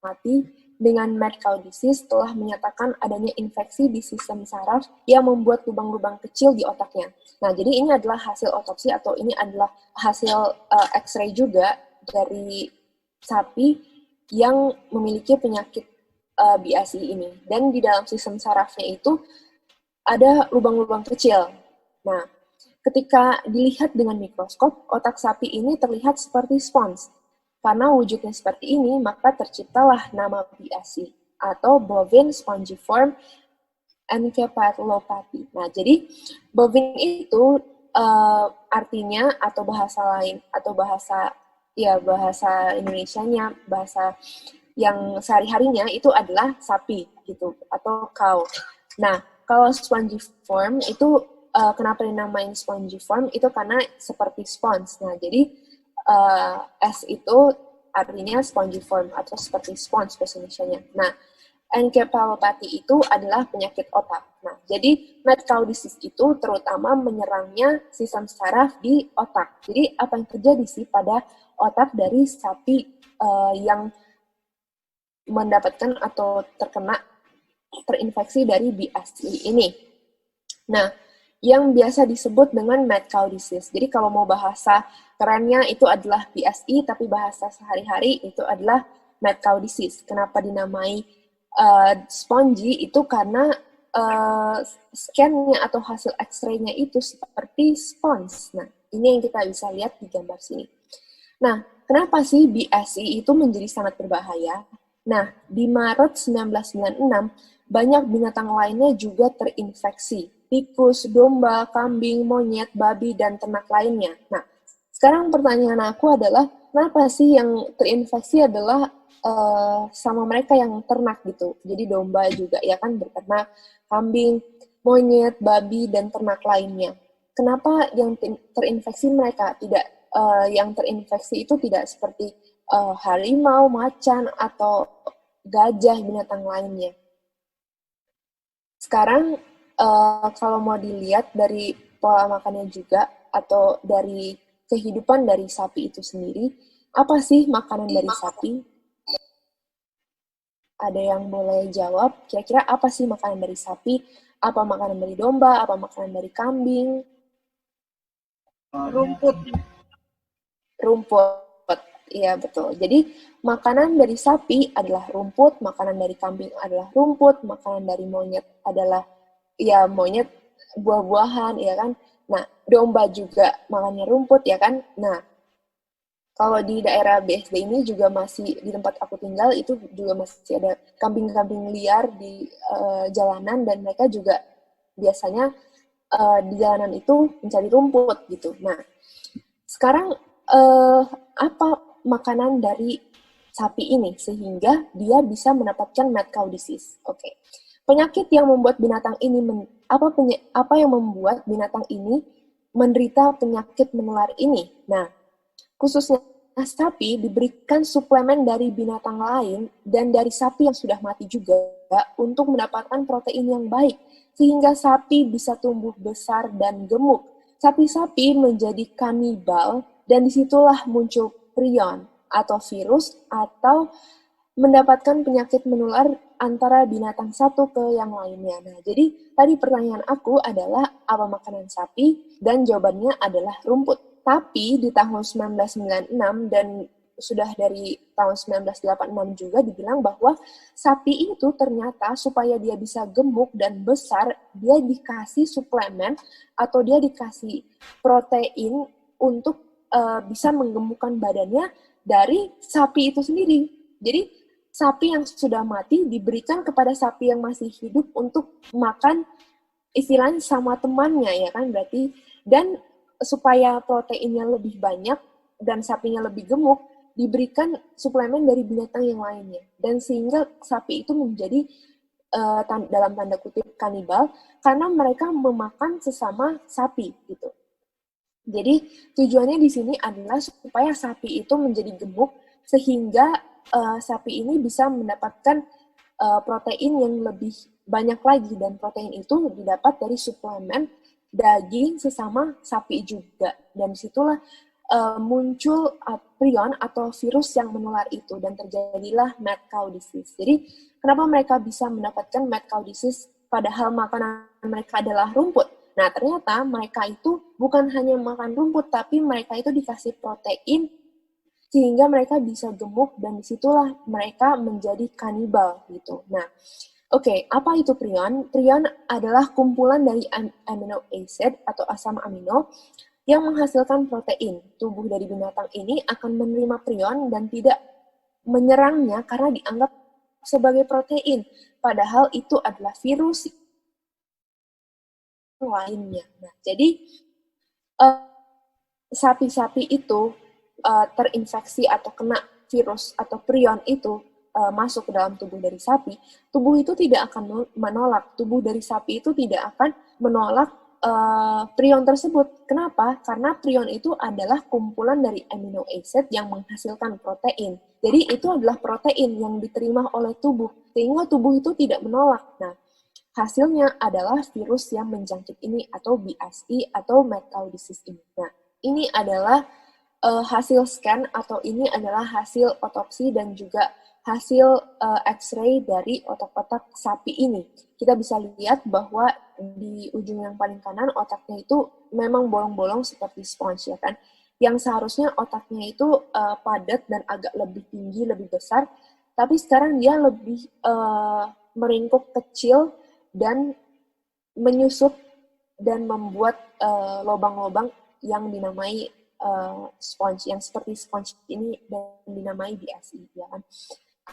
[SPEAKER 1] mati dengan mad cow disease telah menyatakan adanya infeksi di sistem saraf yang membuat lubang-lubang kecil di otaknya. Nah, jadi ini adalah hasil otopsi, atau ini adalah hasil X-ray juga dari sapi yang memiliki penyakit BSE ini. Dan di dalam sistem sarafnya itu ada lubang-lubang kecil. Nah, ketika dilihat dengan mikroskop, otak sapi ini terlihat seperti spons. Karena wujudnya seperti ini, maka terciptalah nama BSE, atau bovine spongiform encephalopathy. Nah, jadi bovine itu artinya, atau bahasa lain, atau bahasa Indonesianya, bahasa yang sehari-harinya itu adalah sapi gitu, atau cow. Nah, kalau spongiform itu kenapa dinamain spongiform? Itu karena seperti spons. Nah, jadi S itu artinya spongiform atau seperti spons bahasa Indonesianya. Nah, encephalopathy itu adalah penyakit otak. Nah, jadi mad cow disease itu terutama menyerangnya sistem saraf di otak. Jadi apa yang terjadi sih pada otak dari sapi yang mendapatkan atau terinfeksi dari BSE ini? Nah, yang biasa disebut dengan mad cow disease. Jadi kalau mau bahasa kerennya itu adalah BSE, tapi bahasa sehari-hari itu adalah mad cow disease. Kenapa dinamai spongy? Itu karena scan-nya atau hasil X-ray-nya itu seperti spons. Nah, ini yang kita bisa lihat di gambar sini. Nah, kenapa sih BSE itu menjadi sangat berbahaya? Nah, di Maret 1996, banyak binatang lainnya juga terinfeksi. Tikus, domba, kambing, monyet, babi, dan ternak lainnya. Nah, sekarang pertanyaan aku adalah, kenapa sih yang terinfeksi adalah sama mereka yang ternak gitu? Jadi domba juga ya kan berternak, kambing, monyet, babi, dan ternak lainnya. Kenapa yang terinfeksi mereka tidak yang terinfeksi itu tidak seperti harimau, macan, atau gajah, binatang lainnya? Sekarang kalau mau dilihat dari pola makannya juga atau dari kehidupan dari sapi itu sendiri, apa sih makanan dari sapi? Ada yang boleh jawab, kira-kira apa sih makanan dari sapi? Apa makanan dari domba? Apa makanan dari kambing?
[SPEAKER 3] Rumput.
[SPEAKER 1] Rumput, iya betul. Jadi makanan dari sapi adalah rumput, makanan dari kambing adalah rumput, makanan dari monyet adalah ya monyet, buah-buahan, ya kan. Nah, domba juga makannya rumput, ya kan. Nah, kalau di daerah BSD ini juga masih, di tempat aku tinggal, itu juga masih ada kambing-kambing liar di jalanan, dan mereka juga biasanya di jalanan itu mencari rumput, gitu. Nah, sekarang apa makanan dari sapi ini sehingga dia bisa mendapatkan mad cow disease? Oke. Penyakit yang membuat binatang ini apa yang membuat binatang ini menderita penyakit menular ini? Nah, khususnya sapi diberikan suplemen dari binatang lain dan dari sapi yang sudah mati juga untuk mendapatkan protein yang baik sehingga sapi bisa tumbuh besar dan gemuk. Sapi-sapi menjadi kanibal dan disitulah muncul prion atau virus atau mendapatkan penyakit menular antara binatang satu ke yang lainnya. Nah, jadi tadi pertanyaan aku adalah apa makanan sapi, dan jawabannya adalah rumput. Tapi di tahun 1996 dan sudah dari tahun 1986 juga dibilang bahwa sapi itu ternyata supaya dia bisa gemuk dan besar, dia dikasih suplemen atau dia dikasih protein untuk bisa menggemukkan badannya dari sapi itu sendiri. Jadi sapi yang sudah mati diberikan kepada sapi yang masih hidup untuk makan istilahnya sama temannya, ya kan, berarti. Dan supaya proteinnya lebih banyak dan sapinya lebih gemuk, diberikan suplemen dari binatang yang lainnya. Dan sehingga sapi itu menjadi dalam tanda kutip kanibal karena mereka memakan sesama sapi gitu. Jadi tujuannya di sini adalah supaya sapi itu menjadi gemuk sehingga sapi ini bisa mendapatkan protein yang lebih banyak lagi, dan protein itu didapat dari suplemen daging sesama sapi juga, dan disitulah muncul prion atau virus yang menular itu, dan terjadilah mad cow disease. Jadi kenapa mereka bisa mendapatkan mad cow disease padahal makanan mereka adalah rumput? Nah, ternyata mereka itu bukan hanya makan rumput, tapi mereka itu dikasih protein sehingga mereka bisa gemuk, dan disitulah mereka menjadi kanibal gitu. Nah, oke, apa itu prion? Prion adalah kumpulan dari amino acid atau asam amino yang menghasilkan protein. Tubuh dari binatang ini akan menerima prion dan tidak menyerangnya karena dianggap sebagai protein. Padahal itu adalah virus lainnya. Nah, jadi sapi-sapi itu terinfeksi atau kena virus atau prion itu masuk ke dalam tubuh dari sapi, tubuh itu tidak akan menolak. Tubuh dari sapi itu tidak akan menolak prion tersebut. Kenapa? Karena prion itu adalah kumpulan dari amino acid yang menghasilkan protein. Jadi itu adalah protein yang diterima oleh tubuh, sehingga tubuh itu tidak menolak. Nah, hasilnya adalah virus yang menjangkit ini atau BSE atau mad cow disease ini. Nah, ini adalah hasil scan atau ini adalah hasil otopsi dan juga hasil X-ray dari otak-otak sapi ini. Kita bisa lihat bahwa di ujung yang paling kanan otaknya itu memang bolong-bolong seperti sponge, ya kan? Yang seharusnya otaknya itu padat dan agak lebih tinggi, lebih besar, tapi sekarang dia lebih meringkuk kecil dan menyusup dan membuat lubang-lubang yang dinamai sponge yang seperti sponge ini dan dinamai BSE, ya kan?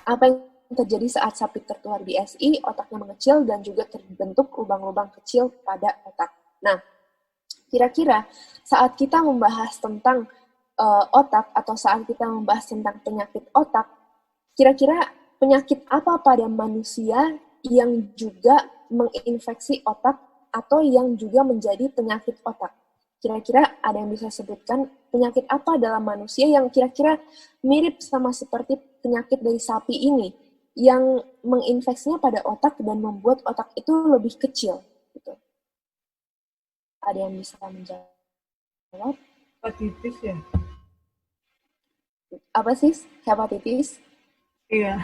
[SPEAKER 1] Apa yang terjadi saat sapi tertular BSE? Otaknya mengecil dan juga terbentuk lubang-lubang kecil pada otak. Nah, kira-kira saat kita membahas tentang otak atau saat kita membahas tentang penyakit otak, kira-kira penyakit apa pada manusia yang juga menginfeksi otak atau yang juga menjadi penyakit otak? Kira-kira ada yang bisa sebutkan penyakit apa dalam manusia yang kira-kira mirip sama seperti penyakit dari sapi ini, yang menginfeksinya pada otak dan membuat otak itu lebih kecil? Gitu. Ada yang bisa menjawab?
[SPEAKER 3] Hepatitis ya?
[SPEAKER 1] Apa sih hepatitis?
[SPEAKER 3] Iya.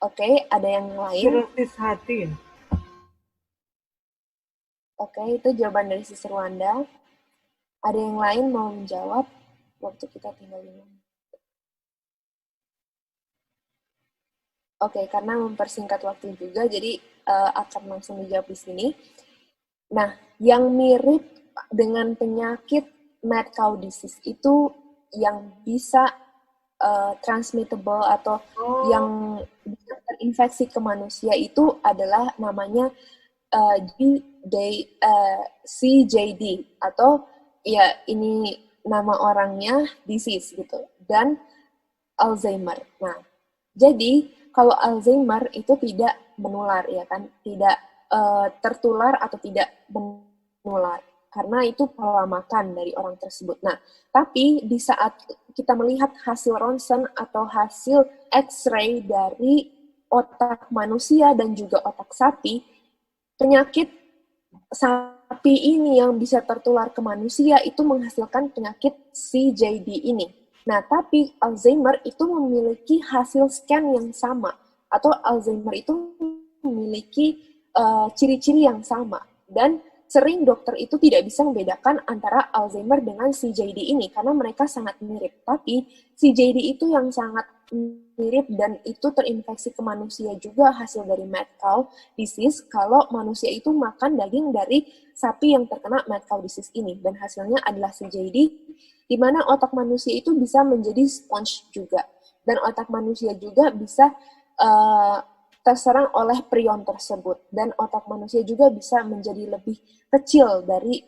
[SPEAKER 1] Oke, ada yang lain?
[SPEAKER 3] Sirosis hati ya?
[SPEAKER 1] Oke, itu jawaban dari Sister Wanda. Ada yang lain mau menjawab? Waktu kita tinggal 5 menit. Oke, karena mempersingkat waktu juga, jadi akan langsung dijawab di sini. Nah, yang mirip dengan penyakit mad cow disease itu yang bisa transmittable atau yang bisa terinfeksi ke manusia itu adalah namanya CJD atau ya ini nama orangnya disease gitu, dan Alzheimer. Nah, jadi kalau Alzheimer itu tidak menular ya kan, tidak tertular atau tidak menular karena itu pola makan dari orang tersebut. Nah, tapi di saat kita melihat hasil ronsen atau hasil X-ray dari otak manusia dan juga otak sapi, penyakit sapi ini yang bisa tertular ke manusia itu menghasilkan penyakit CJD ini. Nah, tapi Alzheimer itu memiliki hasil scan yang sama, atau Alzheimer itu memiliki ciri-ciri yang sama. Dan sering dokter itu tidak bisa membedakan antara Alzheimer dengan CJD ini, karena mereka sangat mirip. Tapi CJD itu yang sangat mirip dan itu terinfeksi ke manusia juga hasil dari mad cow disease kalau manusia itu makan daging dari sapi yang terkena mad cow disease ini, dan hasilnya adalah CJD, di mana otak manusia itu bisa menjadi sponge juga, dan otak manusia juga bisa terserang oleh prion tersebut, dan otak manusia juga bisa menjadi lebih kecil dari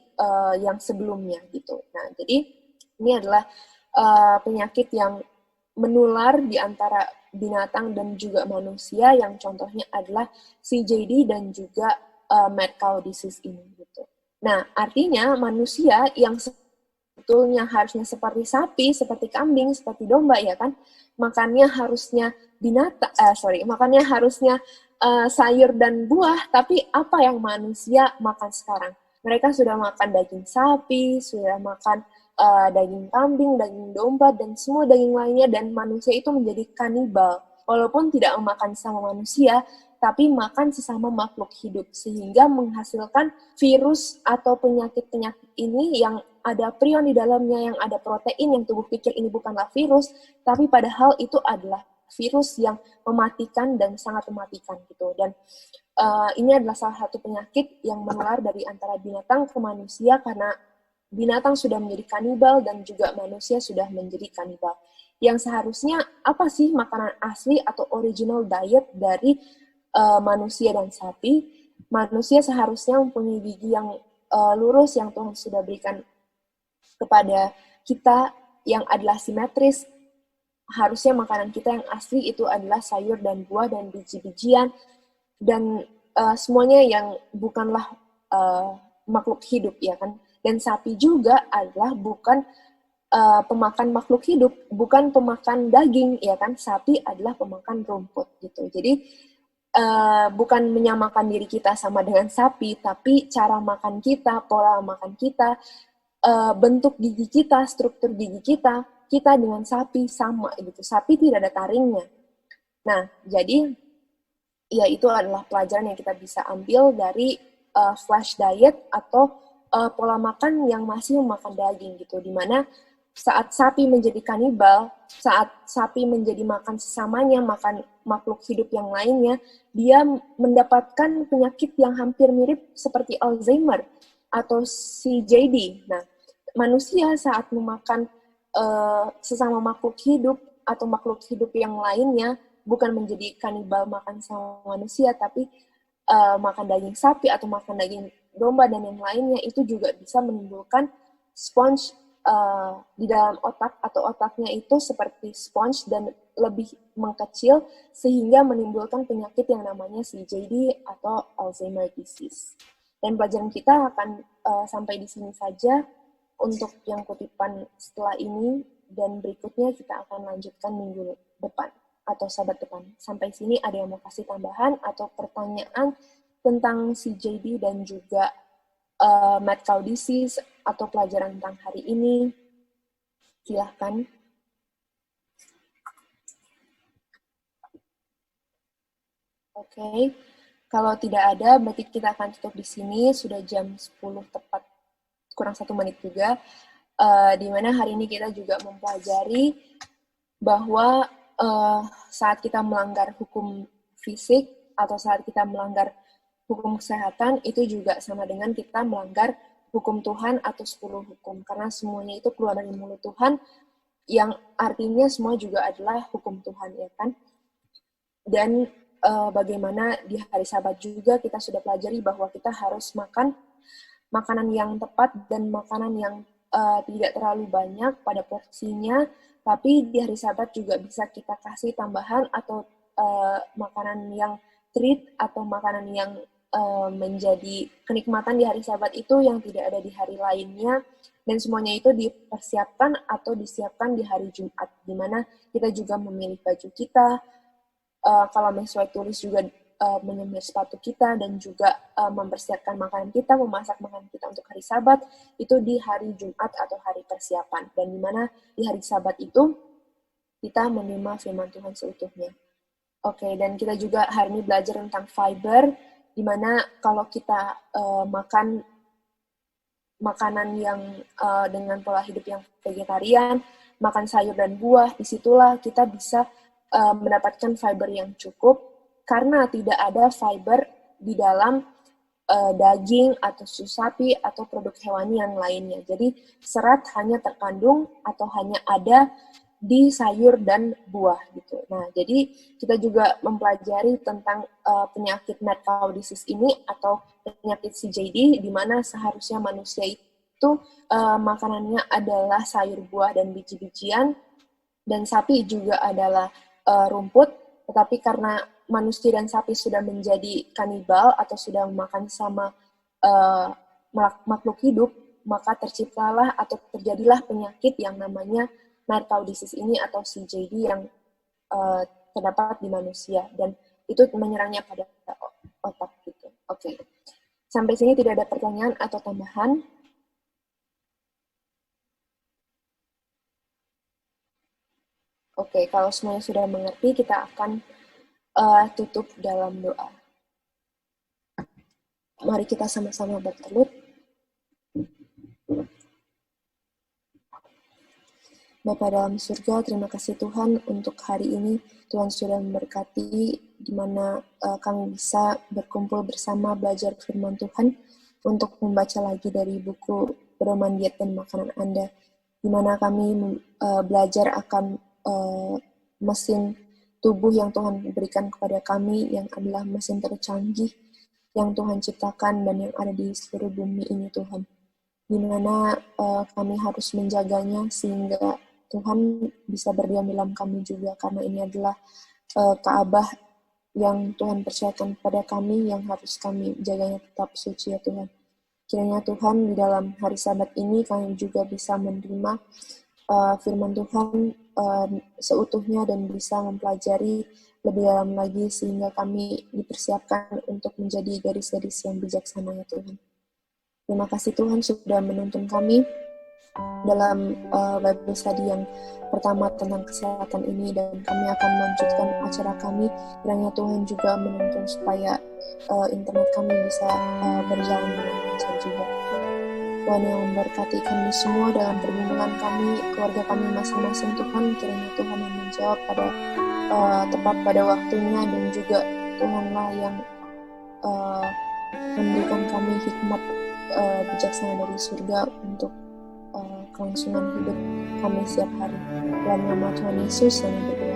[SPEAKER 1] yang sebelumnya gitu. Nah, jadi ini adalah penyakit yang menular di antara binatang dan juga manusia, yang contohnya adalah CJD dan juga mad cow disease ini gitu. Nah, artinya manusia yang sebetulnya harusnya seperti sapi, seperti kambing, seperti domba ya kan, makannya harusnya makannya harusnya sayur dan buah, tapi apa yang manusia makan sekarang? Mereka sudah makan daging sapi, sudah makan daging kambing, daging domba, dan semua daging lainnya, dan manusia itu menjadi kanibal. Walaupun tidak memakan sesama manusia, tapi makan sesama makhluk hidup, sehingga menghasilkan virus atau penyakit-penyakit ini yang ada prion di dalamnya, yang ada protein, yang tubuh pikir ini bukanlah virus, tapi padahal itu adalah virus yang mematikan dan sangat mematikan gitu. Dan ini adalah salah satu penyakit yang menular dari antara binatang ke manusia, karena binatang sudah menjadi kanibal dan juga manusia sudah menjadi kanibal. Yang seharusnya apa sih makanan asli atau original diet dari manusia dan sapi? Manusia seharusnya mempunyai gigi yang lurus yang Tuhan sudah berikan kepada kita, yang adalah simetris. Harusnya makanan kita yang asli itu adalah sayur dan buah dan biji-bijian, dan semuanya yang bukanlah makhluk hidup ya kan. Dan sapi juga adalah bukan pemakan makhluk hidup, bukan pemakan daging ya kan. Sapi adalah pemakan rumput gitu. Jadi bukan menyamakan diri kita sama dengan sapi, tapi cara makan kita, pola makan kita, bentuk gigi kita, struktur gigi kita dengan sapi sama gitu. Sapi tidak ada taringnya. Nah, jadi ya itu adalah pelajaran yang kita bisa ambil dari flash diet atau pola makan yang masih memakan daging gitu, dimana saat sapi menjadi kanibal, saat sapi menjadi makan sesamanya, makan makhluk hidup yang lainnya, dia mendapatkan penyakit yang hampir mirip seperti Alzheimer atau CJD. Nah, manusia saat memakan sesama makhluk hidup atau makhluk hidup yang lainnya, bukan menjadi kanibal makan sama manusia, tapi makan daging sapi atau makan daging domba dan yang lainnya, itu juga bisa menimbulkan sponge di dalam otak, atau otaknya itu seperti sponge dan lebih mengkecil sehingga menimbulkan penyakit yang namanya CJD atau Alzheimer disease. Dan pelajaran kita akan sampai di sini saja untuk yang kutipan setelah ini, dan berikutnya kita akan lanjutkan minggu depan atau sabat depan. Sampai sini ada yang mau kasih tambahan atau pertanyaan tentang CJD dan juga mad cow disease atau pelajaran tentang hari ini? Silahkan. Oke, kalau tidak ada, berarti kita akan tutup di sini. Sudah jam 10 tepat, kurang 1 menit juga. Di mana hari ini kita juga mempelajari bahwa saat kita melanggar hukum fisik atau saat kita melanggar hukum kesehatan, itu juga sama dengan kita melanggar hukum Tuhan atau 10 hukum. Karena semuanya itu keluar dari mulut Tuhan, yang artinya semua juga adalah hukum Tuhan, ya kan? Dan bagaimana di hari Sabat juga kita sudah pelajari bahwa kita harus makan makanan yang tepat dan makanan yang tidak terlalu banyak pada porsinya, tapi di hari Sabat juga bisa kita kasih tambahan atau makanan yang treat atau makanan yang menjadi kenikmatan di hari Sabat itu yang tidak ada di hari lainnya, dan semuanya itu dipersiapkan atau disiapkan di hari Jumat, di mana kita juga memilih baju kita, kalau sesuai tulis juga menyemir sepatu kita, dan juga mempersiapkan makanan kita, memasak makanan kita untuk hari Sabat, itu di hari Jumat atau hari persiapan, dan di mana di hari Sabat itu kita menerima firman Tuhan seutuhnya. Oke, dan kita juga hari ini belajar tentang fiber, di mana kalau kita makan makanan yang dengan pola hidup yang vegetarian, makan sayur dan buah, disitulah kita bisa mendapatkan fiber yang cukup, karena tidak ada fiber di dalam daging atau susu sapi atau produk hewani yang lainnya. Jadi serat hanya terkandung atau hanya ada di sayur dan buah gitu. Nah, jadi kita juga mempelajari tentang penyakit mad cow disease ini atau penyakit CJD, di mana seharusnya manusia itu makanannya adalah sayur, buah, dan biji-bijian, dan sapi juga adalah rumput, tetapi karena manusia dan sapi sudah menjadi kanibal atau sudah makan sama makhluk hidup, maka terciptalah atau terjadilah penyakit yang namanya mad cow disease ini atau CJD yang terdapat di manusia, dan itu menyerangnya pada otak gitu. Oke. Sampai sini tidak ada pertanyaan atau tambahan. Oke, kalau semuanya sudah mengerti, kita akan tutup dalam doa. Mari kita sama-sama bertelut. Bapa dalam surga, terima kasih Tuhan untuk hari ini. Tuhan sudah memberkati di mana kami bisa berkumpul bersama belajar firman Tuhan untuk membaca lagi dari buku Pedoman Diet dan Makanan Anda, di mana kami belajar akan mesin tubuh yang Tuhan berikan kepada kami, yang adalah mesin tercanggih yang Tuhan ciptakan dan yang ada di seluruh bumi ini, Tuhan. Di mana kami harus menjaganya sehingga Tuhan bisa berdiam dalam kami juga, karena ini adalah Ka'bah yang Tuhan percayakan kepada kami, yang harus kami jaganya tetap suci, ya Tuhan. Kiranya Tuhan di dalam hari Sabat ini kami juga bisa menerima firman Tuhan seutuhnya dan bisa mempelajari lebih dalam lagi sehingga kami dipersiapkan untuk menjadi gadis-gadis yang bijaksana, ya Tuhan. Terima kasih Tuhan sudah menuntun kami dalam Bible study yang pertama tentang kesehatan ini, dan kami akan melanjutkan acara kami. Kiranya Tuhan juga menuntun supaya internet kami bisa berjalan dengan lancar juga. Tuhan yang memberkati kami semua dalam pergumulan kami, keluarga kami masing-masing, Tuhan. Kiranya Tuhan yang menjawab pada tepat pada waktunya, dan juga Tuhanlah yang memberikan kami hikmat bijaksana dari surga untuk kelangsungan hidup kami setiap hari. Dalam nama Tuhan Yesus kami berdoa.